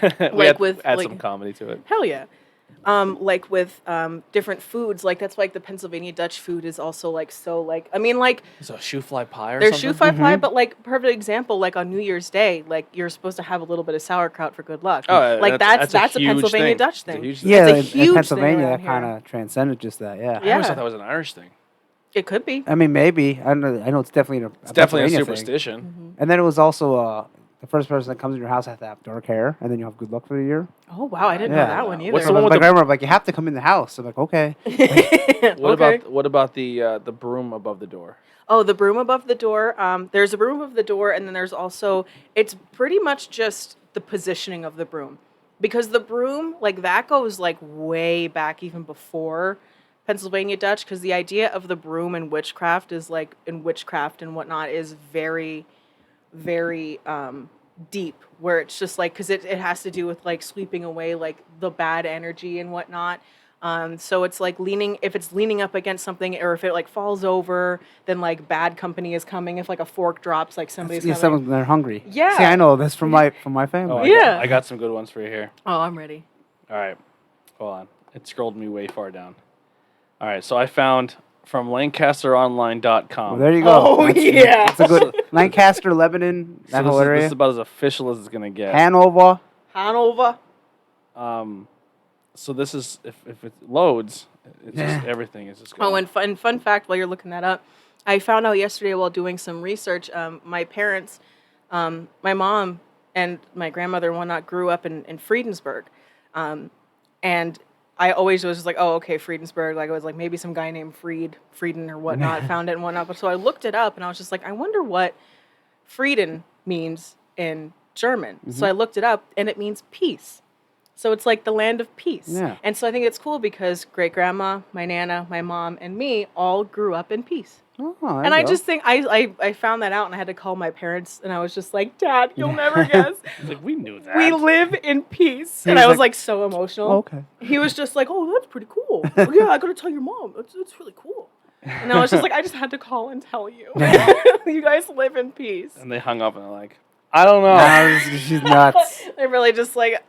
We Like had to with, add like- some comedy to it. Hell yeah. Like with different foods, like that's like the Pennsylvania Dutch food is also like so like I mean like So a shoe fly pie or there's something? shoe fly pie, but like perfect example like on New Year's Day, like you're supposed to have a little bit of sauerkraut for good luck. Oh, like that's a huge Pennsylvania thing. Dutch It's a thing. huge thing. Yeah, It's a huge in thing Pennsylvania, around that kind here. of transcended just that. Yeah. I always Yeah. thought that was an Irish thing. It could be. I mean, maybe. I know. It's definitely It's definitely a Pennsylvania thing. superstition. And then it was also the first person that comes in your house has to have dark hair, and then you have good luck for the year. Oh wow, I didn't know that one either. What's So the one with my the- grandma like, you have to come in the house. I'm like, okay. What about the broom above the door? Oh, the broom above the door. There's a broom above the door, and then there's also, it's pretty much just the positioning of the broom. Because the broom, like, that goes, like, way back even before Pennsylvania Dutch, because the idea of the broom in witchcraft is, like, in witchcraft and whatnot is very, very deep, where it's just, like, because it has to do with, like, sweeping away, like, the bad energy and whatnot. So it's like if it's leaning up against something, or if it like falls over, then like bad company is coming. If like a fork drops, like somebody's coming. They're hungry. Yeah. See, I know this from my Oh, family. Yeah. I got some good ones for you here. Oh, I'm ready. All right. Hold on. It scrolled me way far down. All right. So I found from LancasterOnline.com. Well, there you go. Oh, yeah. That's a good Lancaster, Lebanon, that whole this area. is about as official as it's going to get. Hanover. Hanover. So this is, if it loads, it's just everything is just going. Oh, and fun fact, while you're looking that up, I found out yesterday while doing some research. My parents, my mom and my grandmother and whatnot grew up in Friedensburg, and I always was just like, oh, okay, Friedensburg. Like, I was like, maybe some guy named Frieden or whatnot found it and whatnot. But so I looked it up, and I was just like, I wonder what Frieden means in German. Mm-hmm. So I looked it up, and it means peace. So it's like the land of peace. Yeah. And so I think it's cool because great-grandma, my Nana, my mom, and me all grew up in peace. Oh, and I just think, I found that out, and I had to call my parents, and I was just like, Dad, you'll never guess. Like, we knew that. We live in peace. He And was I was like, like so emotional. Oh, okay. He was just like, oh, that's pretty cool. Oh, yeah, I got to tell your mom. That's really cool. And I was just like, I just had to call and tell you. You guys live in peace. And they hung up, and they're like, I don't know. No, she's nuts. They're really just like...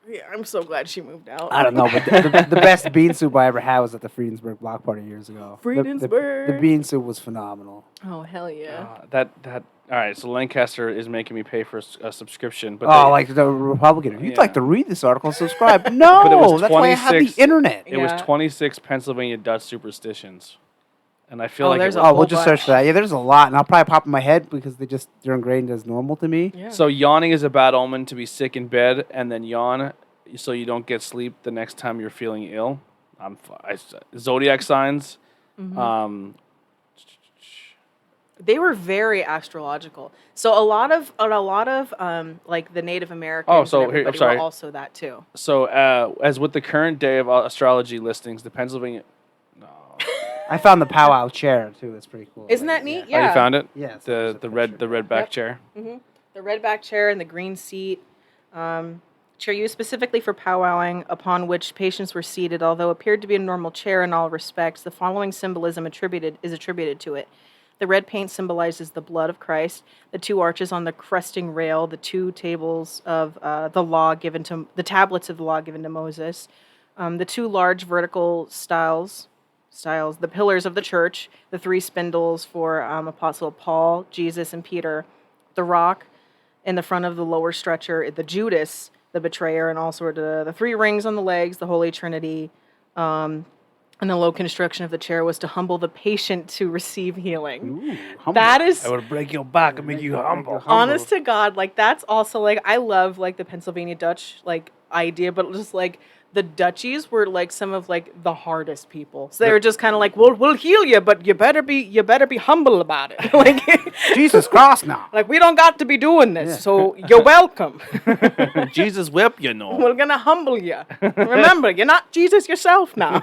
Yeah, I'm so glad she moved out. I don't know, but the best bean soup I ever had was at the Friedensburg block party years ago. Friedensburg. The bean soup was phenomenal. Oh, hell yeah. All right, so Lancaster is making me pay for a subscription. But like the Republican. If you'd Yeah. like to read this article, subscribe. No, But it was that's why I have the 26 internet. it was Yeah. 26 Pennsylvania Dutch superstitions. And I feel Oh, like there's it a was, Oh, we'll whole just bunch. search for that. Yeah, there's a lot, and I'll probably pop in my head because they're ingrained as normal to me. Yeah. So yawning is a bad omen to be sick in bed, and then yawn so you don't get sleep the next time you're feeling ill. Zodiac signs. Mm-hmm. They were very astrological. So a lot of like the Native Americans Oh, so and here- I'm everybody sorry. were also that too. So as with the current day of astrology listings, the Pennsylvania. No. I found the powwow chair too. It's pretty cool. Isn't that neat? Oh, Yeah. you found it? Yeah, it's The a red back Yep. chair. The red back chair and the green seat. Chair used specifically for powwowing, upon which patients were seated, although appeared to be a normal chair in all respects. The following symbolism is attributed to it. The red paint symbolizes the blood of Christ. The two arches on the cresting rail, the two tables of the tablets of the law given to Moses, the two large vertical styles, the pillars of the church, the three spindles for Apostle Paul, Jesus, and Peter, the rock in the front of the lower stretcher, the Judas, the betrayer, and also the three rings on the legs, the Holy Trinity, and the low construction of the chair was to humble the patient to receive healing. Humble. That is, I would break your back and make you humble. honest to God, like that's also like, I love like the Pennsylvania Dutch like idea, but just like the duchies were like some of like the hardest people. So they were just kind of like, we'll heal you, but you better be humble about it. Like Jesus Christ now. like we don't got to be doing this, so you're welcome. Jesus whip, you know. We're gonna humble you. Remember, you're not Jesus yourself now.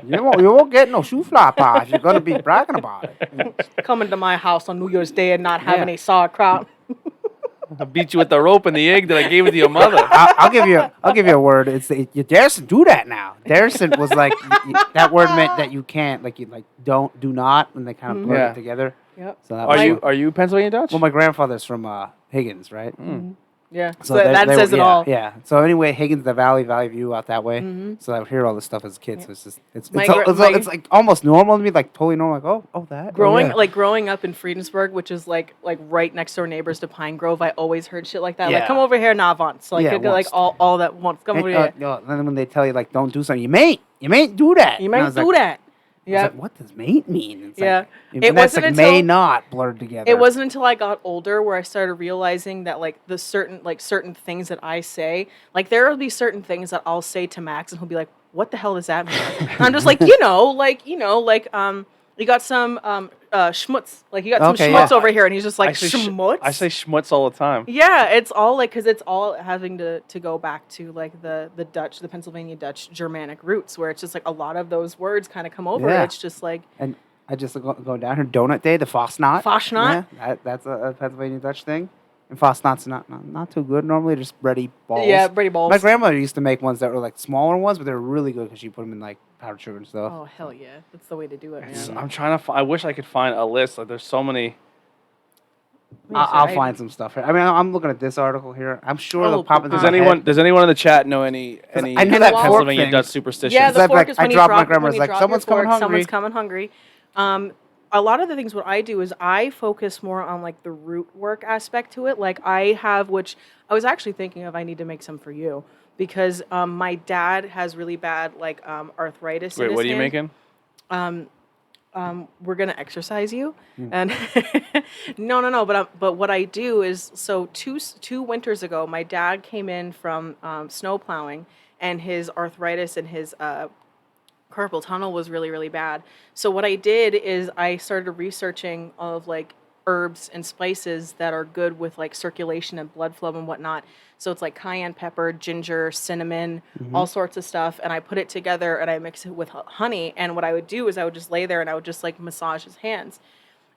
You won't get no shoe fly pie if you're gonna be bragging about it. Coming to my house on New Year's Day and not having Yeah. a sauerkraut. I beat you with the rope and the egg that I gave to your mother. I'll give you a word. It's you daresn't do that now. Daresn't was like that word meant that you can't do not when they kind of blur Yeah. it together. Yep. So that was Are you Pennsylvania Dutch? well, my grandfather's from Higgins, right? Yeah. So that they says were- it yeah, all. Yeah. So anyway, Higgins, the Valley View out that way. So I would hear all this stuff as a kid. So it's like almost normal to me, like totally normal. Like oh that Growing up in Friedensburg, which is like right next door neighbors to Pine Grove, I always heard shit like that. Like, Yeah. come over here now, once. Like, Yeah, like once. all that once. Come over here. And then when they tell you like don't do something, you may do that. You And I may was do like, that. Yeah. like, what does mate mean? It's Yeah. like, and It that's wasn't like may until- not blurred together. It wasn't until I got older where I started realizing that like the certain things that I say, like there will be certain things that I'll say to Max and he'll be like, "What the hell does that mean?" And I'm just like, you got some schmutz, like you got some Okay, schmutz yeah. over here, and he's just like I say schmutz. I say schmutz all the time. Yeah, it's all like because it's all having to go back to like the Pennsylvania Dutch Germanic roots, where it's just like a lot of those words kind of come over. Yeah. It's just like And I just go down here. Donut Day, the Fastnacht. Fastnacht? Yeah, that's a Pennsylvania Dutch thing. And Fastnacht's not too good. Normally, just bready balls. yeah, Brady balls. My grandmother used to make ones that were like smaller ones, but they were really good because she put them in like powdered sugar and stuff. Oh hell yeah, that's the way to do it, man. I'm trying to. I wish I could find a list. Like, there's so many. I'll find some stuff here. I mean, I'm looking at this article here. I'm sure Oh, they'll pop into Does my anyone? head. Does anyone in the chat know any I knew that fork Pennsylvania thing. Dutch superstitions? Yeah, the I'd be fork like, is when I you drop my drop grandma's when you like, drop someone's your coming fork, hungry. Someone's coming hungry. A lot of the things what I do is I focus more on like the root work aspect to it. Like I have, which I was actually thinking of, I need to make some for you because my dad has really bad like arthritis. in Wait, his what are you hand. making? We're gonna exercise you, and no. But what I do is so two winters ago, my dad came in from snow plowing, and his arthritis and his carpal tunnel was really really bad. So what I did is I started researching of like herbs and spices that are good with like circulation and blood flow and whatnot. So it's like cayenne pepper, ginger, cinnamon, all sorts of stuff, and I put it together and I mix it with honey. And what I would do is I would just lay there and I would just like massage his hands.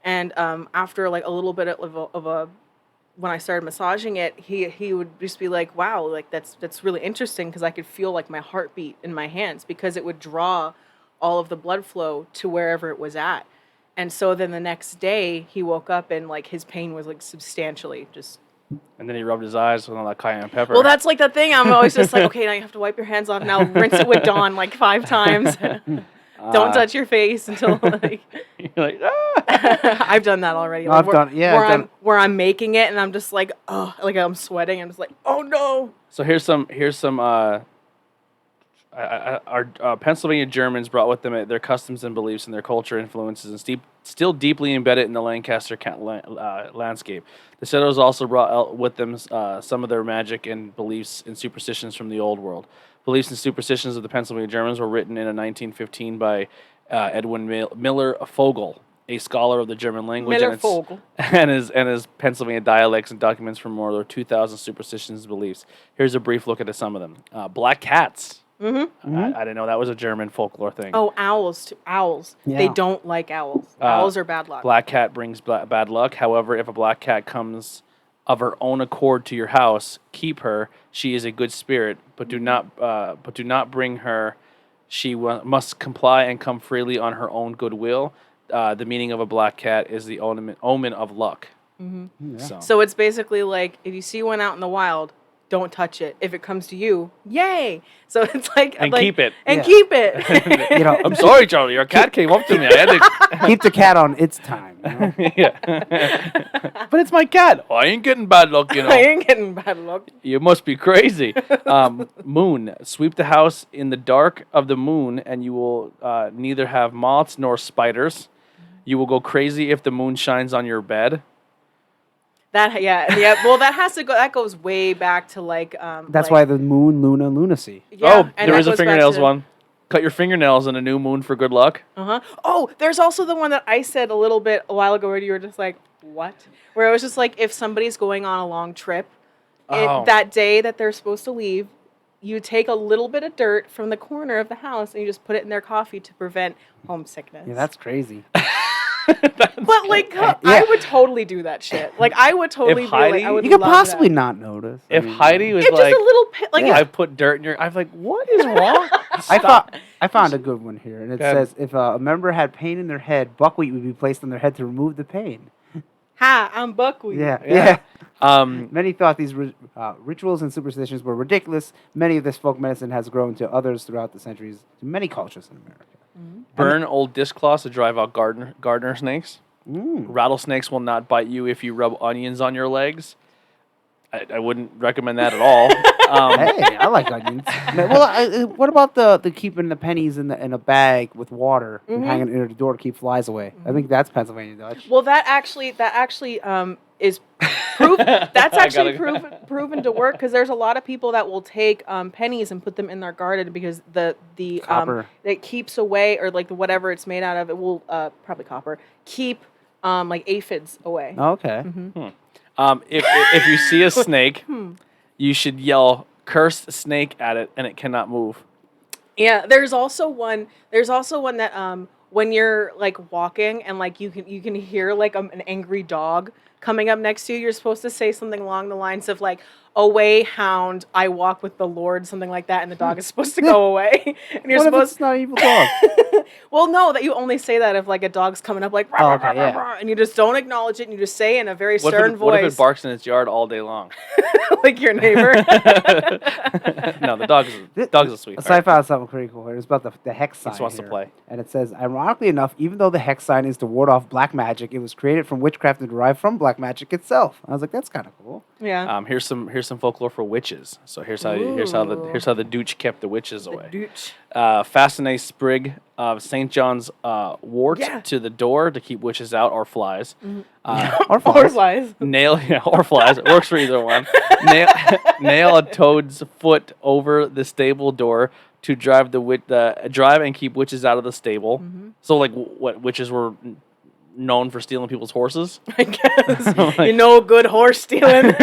And after like a little bit of a when I started massaging it, he would just be like, "Wow, like that's really interesting," because I could feel like my heartbeat in my hands because it would draw all of the blood flow to wherever it was at. And so then the next day he woke up and like his pain was like substantially just. And then he rubbed his eyes with all that cayenne pepper. Well, that's like the thing. I'm always just like, okay, now you have to wipe your hands off. Now rinse it with Dawn like 5 times. Don't touch your face until like. You're like, ah. I've done that already. No, Like, I've done- yeah, I've done- where I'm making it and I'm just like, oh, like I'm sweating. I'm just like, oh no. So here's some our Pennsylvania Germans brought with them their customs and beliefs and their culture influences and still deeply embedded in the Lancaster landscape. The settlers also brought out with them some of their magic and beliefs and superstitions from the old world. Beliefs and superstitions of the Pennsylvania Germans were written in 1915 by Edwin Miller Fogel, a scholar of the German language Miller Fogel. and his Pennsylvania dialects and documents from more than 2,000 superstitions and beliefs. Here's a brief look at some of them. Black cats. Mm-hmm. I didn't know that was a German folklore thing. Oh, owls too. Owls. Yeah. They don't like owls. Owls are bad luck. Black cat brings bad luck. However, if a black cat comes of her own accord to your house, keep her. She is a good spirit, but do not bring her. She must comply and come freely on her own goodwill. The meaning of a black cat is the omen of luck. Mm-hmm. So So it's basically like if you see one out in the wild, don't touch it. If it comes to you, yay! So it's like And like, keep it. and Yeah. keep it. You know, I'm sorry, Charlie. Your cat came up to me. I had to. keep the cat on its time. You know? Yeah. But it's my cat. Oh, I ain't getting bad luck, you know. I ain't getting bad luck. You must be crazy. Moon. Sweep the house in the dark of the moon, and you will neither have moths nor spiders. You will go crazy if the moon shines on your bed. Yeah. Well, that has to go. That goes way back to like. That's like, why the moon, Luna, lunacy. Yeah, Oh, and there that is a goes back fingernails to- one. Cut your fingernails on a new moon for good luck. Oh, there's also the one that I said a little bit a while ago where you were just like, what? Where it was just like if somebody's going on a long trip, Oh. that day that they're supposed to leave, you take a little bit of dirt from the corner of the house and you just put it in their coffee to prevent homesickness. Yeah, that's crazy. But like, I would totally do that shit. Like, I would totally If be like, Heidi- I would You could love possibly that. not notice. I If mean, Heidi was It's like, just a little bit, like, I put dirt in your, I'm like, what is wrong? I found a good one here, and it Go ahead. says if a member had pain in their head, buckwheat would be placed on their head to remove the pain. hi, I'm Buckwheat. Yeah. Um, Many thought these rituals and superstitions were ridiculous. Many of this folk medicine has grown to others throughout the centuries to many cultures in America. burn old dishcloths to drive out gardener snakes. Rattlesnakes will not bite you if you rub onions on your legs. I wouldn't recommend that at all. Hey, I like onions. Well, what about the keeping the pennies in a bag with water and hanging it near the door to keep flies away? I think that's Pennsylvania Dutch. Well, that actually is that's actually proven to work because there's a lot of people that will take pennies and put them in their garden because the Copper. it keeps away or like whatever it's made out of it will probably copper keep like aphids away. Okay. If you see a snake, you should yell "curse snake" at it, and it cannot move. Yeah, there's also one that when you're like walking and like you can hear like an angry dog coming up next to you, you're supposed to say something along the lines of like, "Away, hound! I walk with the Lord," something like that, and the dog is supposed to go away. And you're What if supposed it's not an evil dog? well, no, that you only say that if like a dog's coming up like, "Rah, okay, rah, rah, yeah. rah," and you just don't acknowledge it, and you just say in a very What stern what if voice, it barks in its yard all day long? like your neighbor. No, the dog's a sweetheart. So I found something pretty cool here. It's about the hex sign. just wants to here. play. And it says, ironically enough, even though the hex sign is to ward off black magic, it was created from witchcraft and derived from black magic itself. I was like, that's kind of cool. Yeah. Here's some folklore for witches. So here's how the douche kept the witches away. Fasten a sprig of St. John's wort to the door to keep witches out or flies. Or Or flies. flies. Or flies. It works for either one. Nail a toad's foot over the stable door to drive drive and keep witches out of the stable. So like what witches were known for stealing people's horses? I guess. Good horse stealing.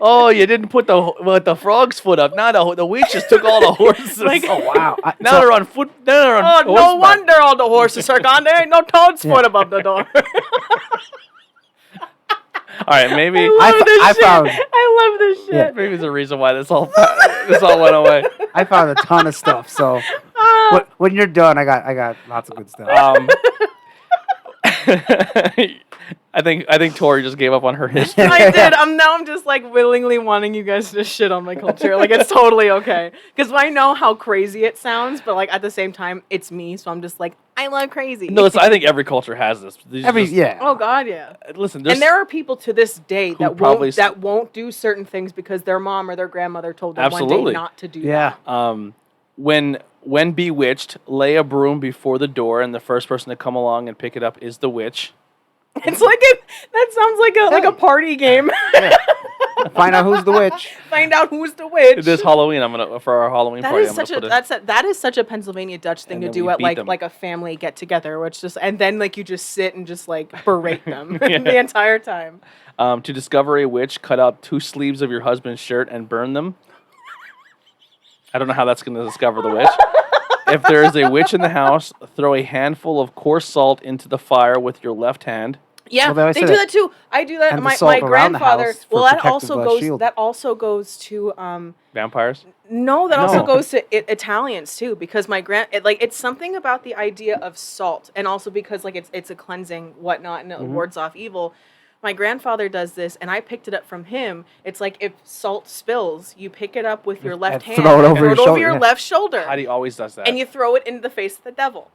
Oh, you didn't put the frog's foot up. Now the witches took all the horses. Oh, wow. Now they're on foot. Now they're on Oh, no horseback. wonder all the horses are gone. There ain't no toad's foot above the door. All right, maybe I love this shit. maybe there's a reason why this all went away. I found a ton of stuff. So when you're done, I got lots of good stuff. I think Tori just gave up on her history. I did. I'm just like willingly wanting you guys to shit on my culture. Like it's totally okay because I know how crazy it sounds, but like at the same time, it's me. So I'm just like I love crazy. No, I think every culture has this. Oh God, yeah. Listen, and there are people to this day that probably won't do certain things because their mom or their grandmother told them one day not to do yeah. that. When bewitched, lay a broom before the door, and the first person to come along and pick it up is the witch. It's that sounds like a party game. Yeah. Find out who's the witch. Find out who's the witch. This Halloween, for our Halloween party. That is such a Pennsylvania Dutch thing to do at like a family get together, which just and then like you just sit and just like berate them the entire time. To discover a witch, cut out 2 sleeves of your husband's shirt and burn them. I don't know how that's going to discover the witch. If there is a witch in the house, throw a handful of coarse salt into the fire with your left hand. Yeah, they do that too. I do that. And My grandfather. Well, that also goes to Vampires? No, that also goes to Italians too, because it's something about the idea of salt, and also because like it's a cleansing whatnot, and it wards off evil. My grandfather does this, and I picked it up from him. It's like if salt spills, you pick it up with your left hand, throw it over your left shoulder. Heidi always does that. And you throw it into the face of the devil,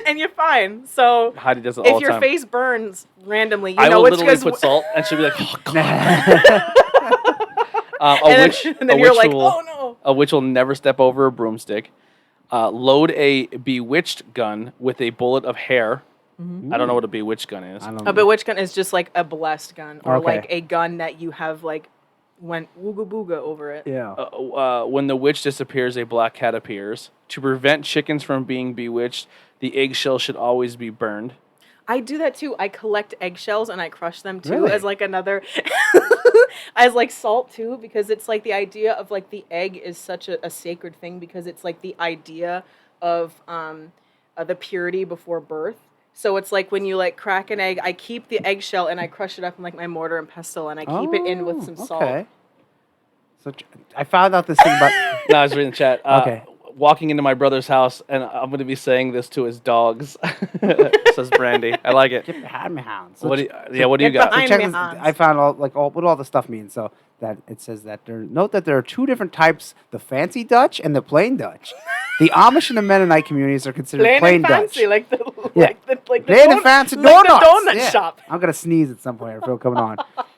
and you're fine. So Heidi does it all the time. If your face burns randomly, I will literally put salt, and she'll be like, "Oh God." A witch will never step over a broomstick. Load a bewitched gun with a bullet of hair. I don't know what a bewitched gun is. A bewitched gun is just like a blessed gun, or like a gun that you have like went wooga booga over it. Yeah. When the witch disappears, a black cat appears. To prevent chickens from being bewitched, the eggshell should always be burned. I do that too. I collect eggshells and I crush them too Really? as like another, as like salt too, because it's like the idea of like the egg is such a sacred thing because it's like the idea of the purity before birth. So it's like when you like crack an egg, I keep the eggshell and I crush it up in like my mortar and pestle and I keep it in with some salt. Okay. So I found out this thing about. No, I was reading the chat. Okay. Walking into my brother's house, and I'm going to be saying this to his dogs. Says Brandy. I like it. Get behind me, hounds. What do you got? I found what all the stuff means. So that it says that note that there are 2 different types: the fancy Dutch and the plain Dutch. The Amish and the Mennonite communities are considered plain Dutch. Plain and fancy, plain and fancy donuts. Like the donut shop. I'm gonna sneeze at some point. I feel coming on.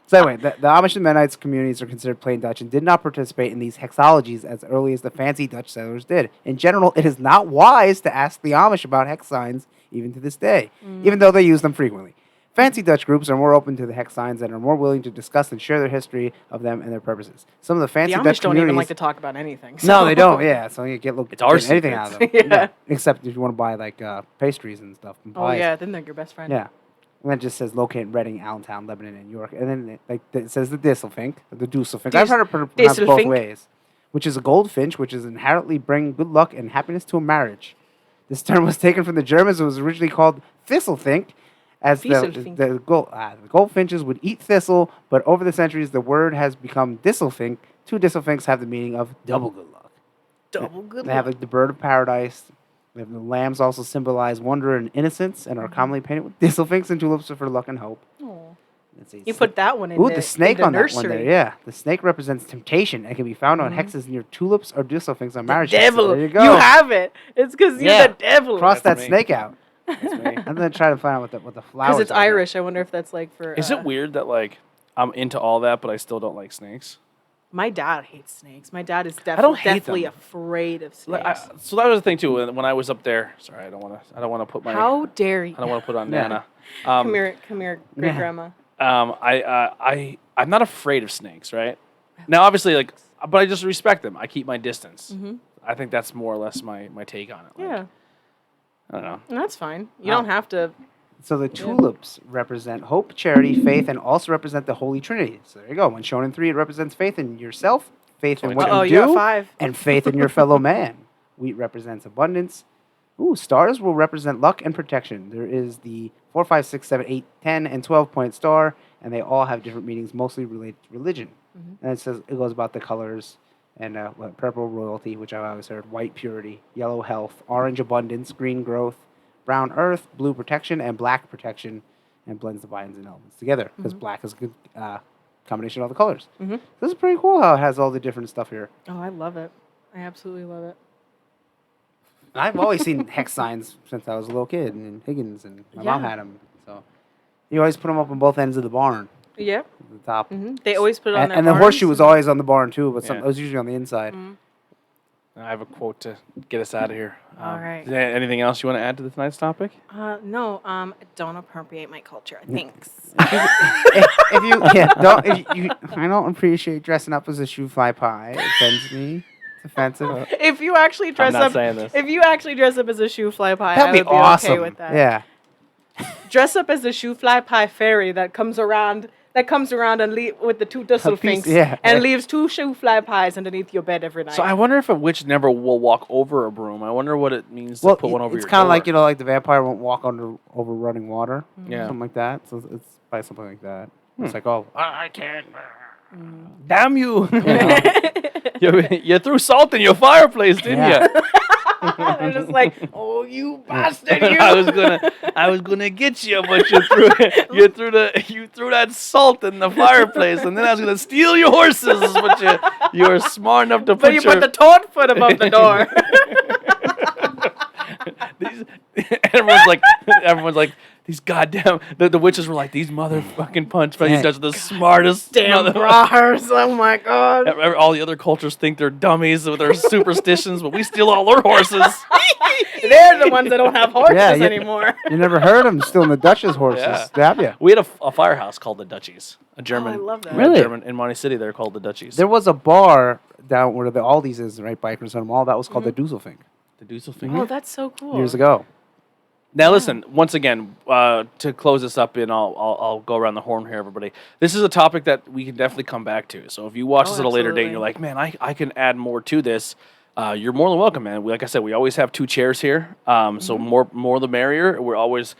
So anyway, the Amish and Mennonites communities are considered plain Dutch and did not participate in these hexologies as early as the fancy Dutch settlers did. In general, it is not wise to ask the Amish about hex signs even to this day, even though they use them frequently. Fancy Dutch groups are more open to the hex signs and are more willing to discuss and share their history of them and their purposes. Some of the fancy The Amish Dutch don't communities even like to talk about anything. no, they don't. Yeah, so you get It's our anything out of them. Yeah. Except if you want to buy like pastries and stuff. And Oh pies. yeah, then they're your best friend. Yeah. And then it just says located in Reading, Allentown, Lebanon, and York. And then it says the Disselfink, the Dusselfink. I've heard it pronounced both Disselfink. ways. Which is a goldfinch, which is inherently bring good luck and happiness to a marriage. This term was taken from the Germans. It was originally called Thistlefink, as the goldfinches would eat thistle, but over the centuries the word has become Disselfink. Two Disselfinks have the meaning of double good luck. Double good They have like the bird of paradise. The lambs also symbolize wonder and innocence and are commonly painted with Disselfinks and tulips for luck and hope. Aw. Let's see. You put that one in. Ooh, the snake on nursery. that one there. Yeah, the snake represents temptation and can be found on hexes near tulips or Disselfinks on marriage. hexes. Devil. There you go. You have it. It's because you're Yeah. the devil. Cross That's that me. snake out. That's me. I'm gonna try to find out what the flowers. Because it's are there. Irish. I wonder if that's like for. Is it weird that like I'm into all that, but I still don't like snakes? My dad hates snakes. My dad is don't hate definitely them. afraid of snakes. So that was the thing too. When I was up there, sorry, I don't want to put my. How dare you? I don't want to put on Yeah. Nana. Come here, great grandma. I'm not afraid of snakes, right? Now, obviously, like, but I just respect them. I keep my distance. I think that's more or less my take on it. Like, Yeah, I don't know. and that's fine. You don't have to. So the tulips represent hope, charity, faith, and also represent the Holy Trinity. So there you go. When shown in 3, it represents faith in yourself, faith in what Oh, you you got do, 5. and faith in your fellow man. Wheat represents abundance. Ooh, stars will represent luck and protection. There is the 4, 5, 6, 7, 8, 10, and 12-point star, and they all have different meanings, mostly related to religion. And it goes about the colors, and purple royalty, which I've always heard, white purity, yellow health, orange abundance, green growth, brown earth, blue protection, and black protection, and blends the binds and elements together because black is a good combination of all the colors. This is pretty cool how it has all the different stuff here. Oh, I love it. I absolutely love it. And I've always seen hex signs since I was a little kid in Higgins, and my mom Yeah. had them. So you always put them up on both ends of the barn, Yep. at the top. They always put it on And, their and the barns. horseshoe was always on the barn too, but Yeah. it was usually on the inside. I have a quote to get us out of here. All right. Is there anything else you want to add to tonight's topic? No, don't appropriate my culture. Thanks. if you, yeah, don't. I don't appreciate dressing up as a shoe fly pie. It offends me. It's offensive. If you actually dress not up, saying this. if you actually dress up as a shoe fly pie, That'd I be would be awesome. okay with that. Yeah. Dress up as the shoe fly pie fairy that comes around and with the 2 Disselfinks yeah. and leaves 2 shoe fly pies underneath your bed every night. So I wonder if a witch never will walk over a broom. I wonder what it means to put one over it's your kind of door. like like the vampire won't walk over running water. Yeah. Something like that. So it's by something like that. It's like, oh, I can't. Damn you! You threw salt in your fireplace, didn't Yeah. you? I'm just like, oh, you bastard! You. I was gonna get you, but you threw that salt in the fireplace, and then I was gonna steal your horses. But you were smart enough to But you put the toad foot above the door. everyone's like these goddamn the witches were like these motherfucking punch Yeah. These are the smartest Damn brawlers! Oh my god! All the other cultures think they're dummies with their superstitions, but we steal all their horses. They're the ones that don't have horses Yeah, yeah. anymore. You never heard them stealing the Dutch's horses. Yeah. Have you? We had a firehouse called the Dutchies, a German. I love that. Really? German in Monty City. They're called the Dutchies. There was a bar down where the Aldi's is, right by Crescent Mall. That was called the Dusselfink the Dusselfinger. Oh, that's so cool. years ago. Now listen, once again, to close this up, and I'll go around the horn here, everybody. This is a topic that we can definitely come back to. So if you watch this at a later date and you're like, man, I can add more to this, you're more than welcome, man. Like I said, we always have 2 chairs here, so more the merrier. We're always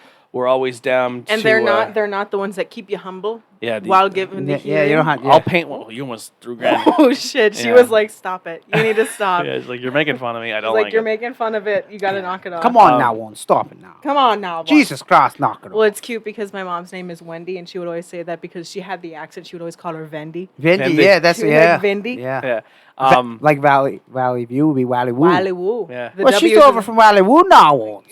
down to. And they're not the ones that keep you humble. Yeah, While giving the Yeah, healing. you don't have. I'll paint one. You almost threw granite. Oh shit! She Yeah. was like, "Stop it! You need to stop." Yeah, it's like you're making fun of me. I It's don't like like you're it. making fun of it. You gotta knock it off. Come on now, one. Stop it now. Come on now. boss. Jesus Christ, knock it Well, off. it's cute because my mom's name is Wendy, and she would always say that because she had the accent. She would always call her Vendy. Vindy, Vindy. yeah, that's She was yeah. like Vindy? Yeah. Yeah. Like Valley View would be Wally Woo. Wally Woo. Yeah. The Well, she's W's over and- from Wally Woo now. Once.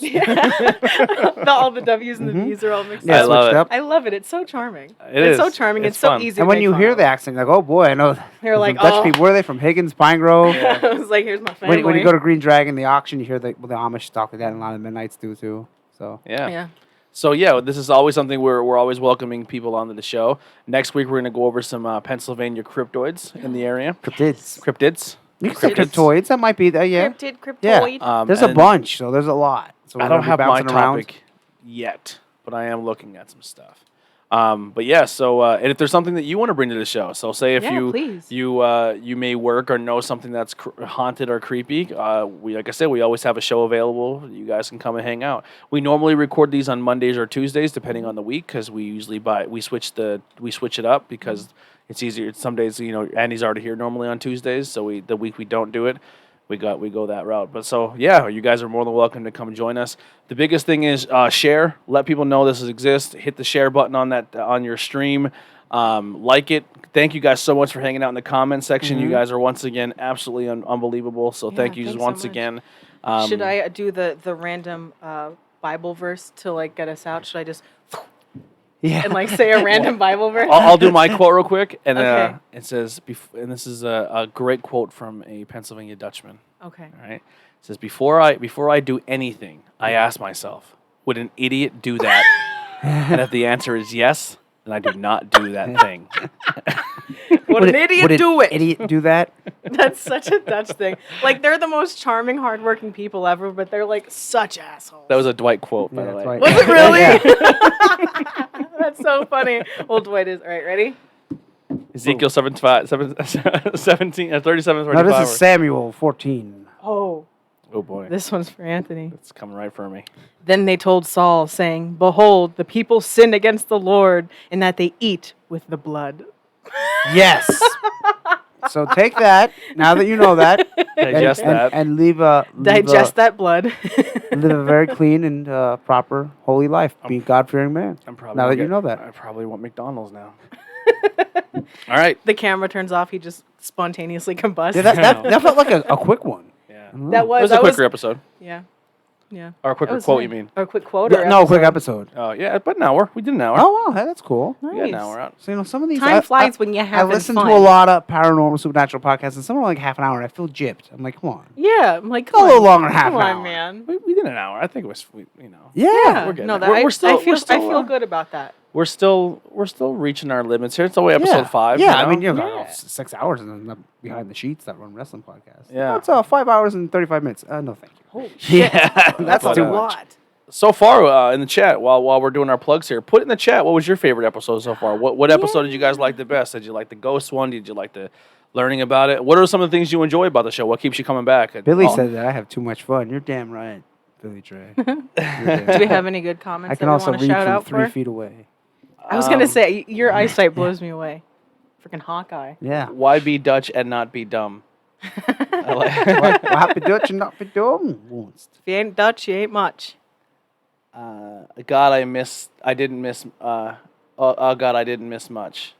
all the W's and the V's are all mixed I up. love switched it. up. I love it. It's so charming. It It's It's so is. charming. It's It's so fun. easy. And to when make you fun hear of. the accent, you're like, oh boy, I know. You're like, Dutch oh. people. Where are they from? Higgins, Pine Grove. Yeah. I was like, here's my family. When you go to Green Dragon, the auction, you hear the Amish talk like that, and a lot of the Midnights do too. So Yeah. Yeah. So yeah, this is always something we're always welcoming people onto the show. Next week we're going to go over some Pennsylvania cryptoids in the area. cryptids. Cryptids. You can say cryptoids. That might be there. Yeah. Cryptoid. Yeah. There's a and bunch, so there's a lot. So I we're don't gonna be have my bouncing around. topic yet, but I am looking at some stuff. But yeah, so and if there's something that you want to bring to the show, so say if please. you may work or know something that's haunted or creepy, we like I said, we always have a show available. You guys can come and hang out. We normally record these on Mondays or Tuesdays, depending on the week, because we usually switch it up because it's easier. Some days, Andy's already here normally on Tuesdays, so the week we don't do it, we go that route. But so yeah, you guys are more than welcome to come join us. The biggest thing is share. Let people know this exists. Hit the share button on your stream. Like it. Thank you guys so much for hanging out in the comment section. You guys are once again absolutely unbelievable. So Yeah, thank you thanks so once much. again. Should I do the random Bible verse to like get us out? Should I just Yeah. and like say a random Bible verse? I'll do my quote real quick, and Okay. it says, and this is a great quote from a Pennsylvania Dutchman. Okay. All right, it says before I do anything, I ask myself, would an idiot do that? And if the answer is yes, then I do not do that thing. Would an idiot would do an it? Idiot do that? That's such a Dutch thing. Like they're the most charming, hardworking people ever, but they're like such assholes. That was a Dwight quote, by Yeah, the way. that's right. Was it really? Yeah. That's so funny. Old Dwight is all right. Ready? Ezekiel 37, 35. No, this is Samuel 14. Oh, Oh boy, this one's for Anthony. it's coming right for me. Then they told Saul, saying, "Behold, the people sin against the Lord, in that they eat with the blood." Yes. So take that. Now that you know that, Digest that. and Digest that blood. live a very clean and proper, holy life. Be a God-fearing man. I'm probably Now that gonna you know that. I probably want McDonald's now. All right. The camera turns off. He just spontaneously combusts. Yeah, that felt like a quick one. Yeah. That It was a quicker episode. Yeah. Yeah. Or a That quicker was quote, nice. you mean? Or a quick quote? Yeah, or no, quick episode. Oh, yeah, but an hour. We did an hour. Oh, wow, hey, that's cool. Nice. We got an hour out. So, some of these... Time flies when you're I having listen fun. to a lot of paranormal, supernatural podcasts, and some are like half an hour, and I feel gypped. I'm like, come on. Yeah. I'm like, A come little on. longer than half Come an on, hour. man. We did an hour. I think it was, Yeah. we're getting no, there. that We're still- I feel we're good about that. We're still reaching our limits here. It's only episode 5. Yeah, you I know? mean, you know, Yeah. 6 hours and then behind the sheets that run wrestling podcast. Yeah. It's 5 hours and 35 minutes. No, thank you. Holy Yeah, That's a too lot. much. So far in the chat, while we're doing our plugs here, put in the chat what was your favorite episode so far. What episode did you guys like the best? Did you like the ghost one? Did you like the learning about it? What are some of the things you enjoy about the show? What keeps you coming back? Billy Oh, said that I have too much fun. You're damn right, Billy Trey. Do we have any good comments I can that we also want to read shout from out 3 for? feet away. I was gonna say your eyesight blows me away. Freaking Hawkeye. Yeah. Why be Dutch and not be dumb? I like- Happy Dutch and not be dumb. Won't. If you ain't Dutch, you ain't much. God, I didn't miss. God, I didn't miss much.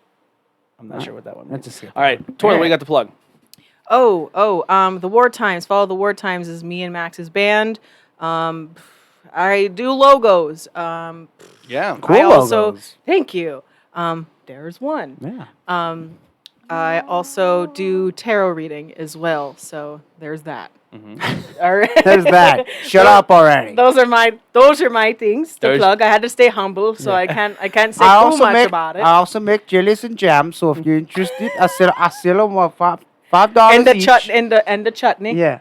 I'm not sure what that one means. That's a skip. All right, Tori, what you got to plug? The War Times. Follow the War Times is me and Max's band. I do logos. Yeah, Cool I also logos. thank you. There's one. Yeah. I also do tarot reading as well. So there's that. Mm-hmm. All right. There's that. Shut up already. Those are my things to plug. I had to stay humble, so I can't say too much about it. I also make jellies and jam. So if you're interested, I sell them for $5 And the each. and the chutney. Yeah.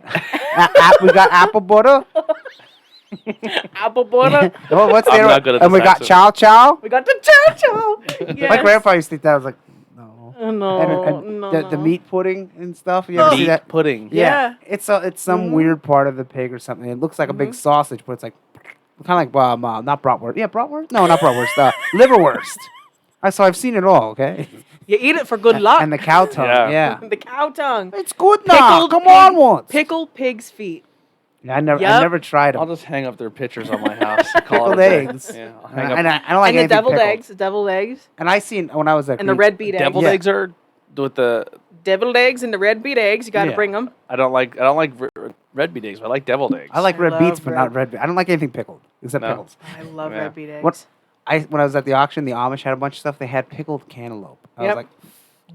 We got apple butter. Apple butter. Oh, what's I'm there? not good at And we this got accent. chow chow. We got the chow chow. Yes. My grandpa used to think that. I was like, no. No, And no, the no. meat pudding and stuff. You ever see meat that? pudding. Yeah. It's some weird part of the pig or something. It looks like a big sausage, but it's like kind of like not bratwurst. Yeah, bratwurst. No, not bratwurst. Liverwurst. So I've seen it all. Okay. You eat it for good luck. And the cow tongue. Yeah. Yeah. the cow tongue. It's good now. Come on, once. Pickled pig's feet. I never Yup. tried I'll them. just hang up their pictures on my house. And call Pickled it a day. eggs. Yeah, I'll hang up. And I don't like And the anything deviled pickled. eggs. The deviled eggs. And I seen when I was at And the Greek- red beet eggs. Deviled Yeah. eggs are with the. Deviled eggs and the red beet eggs. You got to Yeah. bring them. I don't like red beet eggs, but I like deviled eggs. I like I red beets, love but red- not red. I don't like anything pickled except No. pickles. I love Yeah. red beet eggs. What? when I was at the auction, the Amish had a bunch of stuff. They had pickled cantaloupe. I was Yep. like,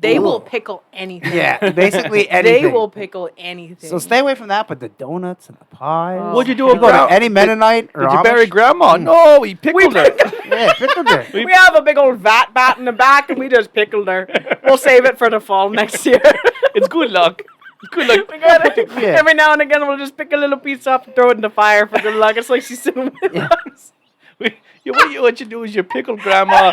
They will Ooh. pickle anything. yeah, basically anything. They will pickle anything. So stay away from that. But the donuts and the pies. Oh, What'd you do You go about to any Mennonite or Did you Amish? bury grandma? No, he pickled her. Yeah, pickled her. We have a big old bat in the back, and we just pickled her. We'll save it for the fall next year. It's good luck. It's good luck. We gotta, Yeah. Every now and again, we'll just pick a little piece up and throw it in the fire for good luck. It's like she's sitting with us. What you do is you pickle grandma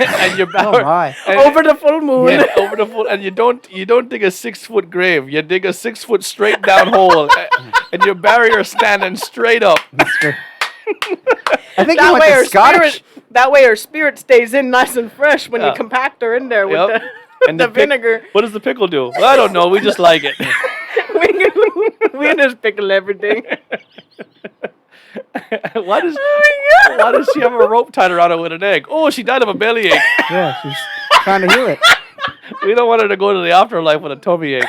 and you Oh my. Over the full moon. Yeah, over the full, and you don't dig a 6-foot grave. You dig a 6-foot straight down hole, and you bury her standing straight up. Mr. I think you That went way, to her Scottish. spirit stays in nice and fresh when you Yeah. compact her in there with Yep. And the vinegar. What does the pickle do? Well, I don't know. We just like it. we just pickle everything. Why does she have a rope tied around her with an egg? Oh, she died of a bellyache. Yeah, she's trying to heal it. We don't want her to go to the afterlife with a tummy ache.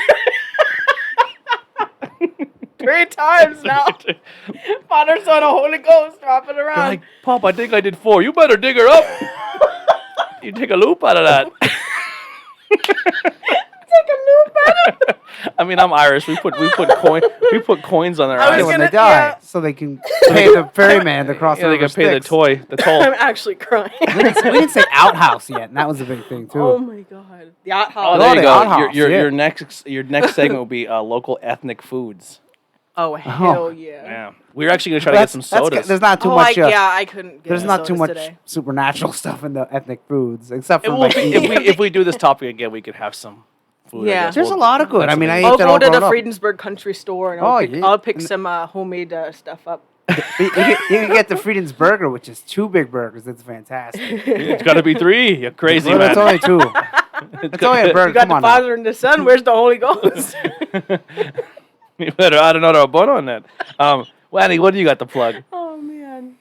3 times now. Father, Son, and Holy Ghost, drop it You're around. like, Pop, I think I did 4. You better dig her up. You take a loop out of that. Take a loop out of it. I mean, I'm Irish. We put coins on their I was eyes. Yeah, when they gonna- die, yeah. so they can pay the ferryman to cross Yeah, the they river can pay Styx. the toll. I'm actually crying. We didn't say outhouse yet, and that was a big thing too. Oh my god. The Oh, outhouse. there you the go. outhouse, Your yeah. your next segment will be local ethnic foods. Oh, hell yeah. Yeah, we're actually gonna try to get some sodas. There's not too Oh, much. I couldn't get There's the not too sodas much today. supernatural stuff in the ethnic foods, except It for will like be, eating. if we do this topic again, we could have some food. I Yeah. guess. There's a lot of good. I mean, I I'll ate that go all to the growing up. Friedensburg Country Store and Oh, yeah. I'll pick And- some homemade stuff up. You can get the Frieden's Burger, which is 2 big burgers. It's fantastic. It's got to be 3. You're crazy, Well, man. it's only 2. It's only a burger. You got Come the on now. Father and the Son. Where's the Holy Ghost? You better add another abun on that. Wanny, what do you got to plug? Oh man.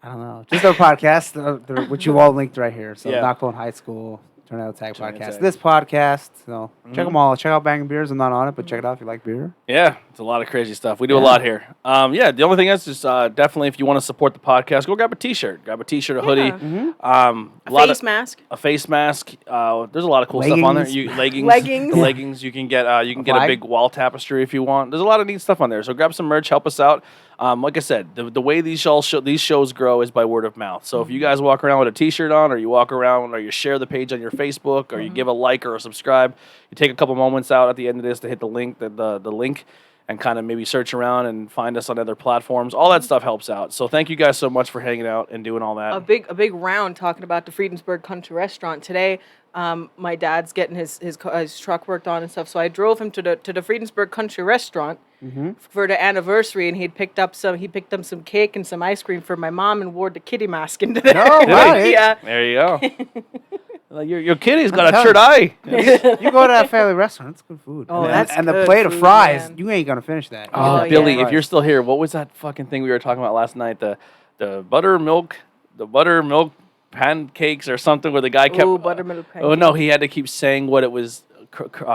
I don't know. Just our podcast, which you all linked right here. So, Yeah. Knockbone High School, Tornado Tag Tornado Podcast. Tag. This podcast. So, check Mhm. them all. Check out Banging Beers. I'm not on it, but check it out if you like beer. Yeah, it's a lot of crazy stuff. We do a Yeah. lot here. Yeah, the only thing is just definitely if you want to support the podcast, go grab a T-shirt. Grab a T-shirt, a hoodie. Mm-hmm. A lot Face of mask. a face mask. There's a lot of cool stuff on there. Leggings. Leggings. Leggings. The leggings. You can get a flag. big wall tapestry if you want. There's a lot of neat stuff on there. So grab some merch. Help us out. Like I said, the way these shows grow is by word of mouth. So if you guys walk around with a T-shirt on, or you walk around, or you share the page on your Facebook, or you give a like or a subscribe, you take a couple moments out at the end of this to hit the link, the link, and kind of maybe search around and find us on other platforms. All that stuff helps out. So thank you guys so much for hanging out and doing all that. A big round talking about the Friedensburg Country Restaurant today. My dad's getting his truck worked on and stuff, so I drove him to the Friedensburg Country Restaurant for the anniversary, and he picked up some cake and some ice cream for my mom and wore the kitty mask into there. Oh, wow. Yeah. There you go. Like your kitty's got a telling third eye. You go to that family restaurant, it's good food. Oh, and, that's and the good plate of food, fries, man. you ain't gonna finish that. Oh, yeah. Billy, if Fries. you're still here, what was that fucking thing we were talking about last night? The buttermilk pancakes or something where the guy kept. Ooh, buttermilk Oh no, he had to keep saying what it was.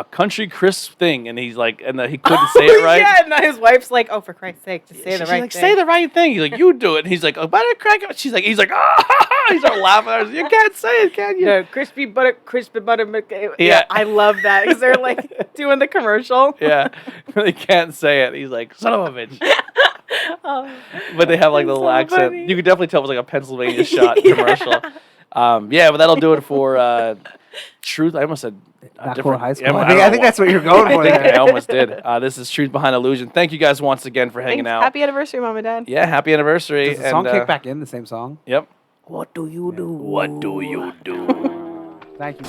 Country crisp thing, and he's like, and he couldn't say it right. Yeah, and his wife's like, "Oh, for Christ's sake, just say the She's right like, thing." say the right thing. He's like, you do it. And he's like, oh, butter crack. He's like, ah, he started laughing. I was like, you can't say it, can you? The crispy buttermilk. Yeah. Yeah, I love that because they're like doing the commercial. Yeah, they can't say it. He's like, son of a bitch. Oh, But they have like the That's little so accent. funny. You could definitely tell it was like a Pennsylvania shot commercial. Yeah, but that'll do it for Truth. I almost said Knockbone High School. Yeah, I don't think know that's what you're going for I think I there. almost did. This is Truth Behind Illusion. Thank you guys once again for hanging thanks. out. Happy anniversary, Mom and Dad. Yeah, happy anniversary. Does the song kick back in the same song? Yep. What do you do? What do you do? Thank you.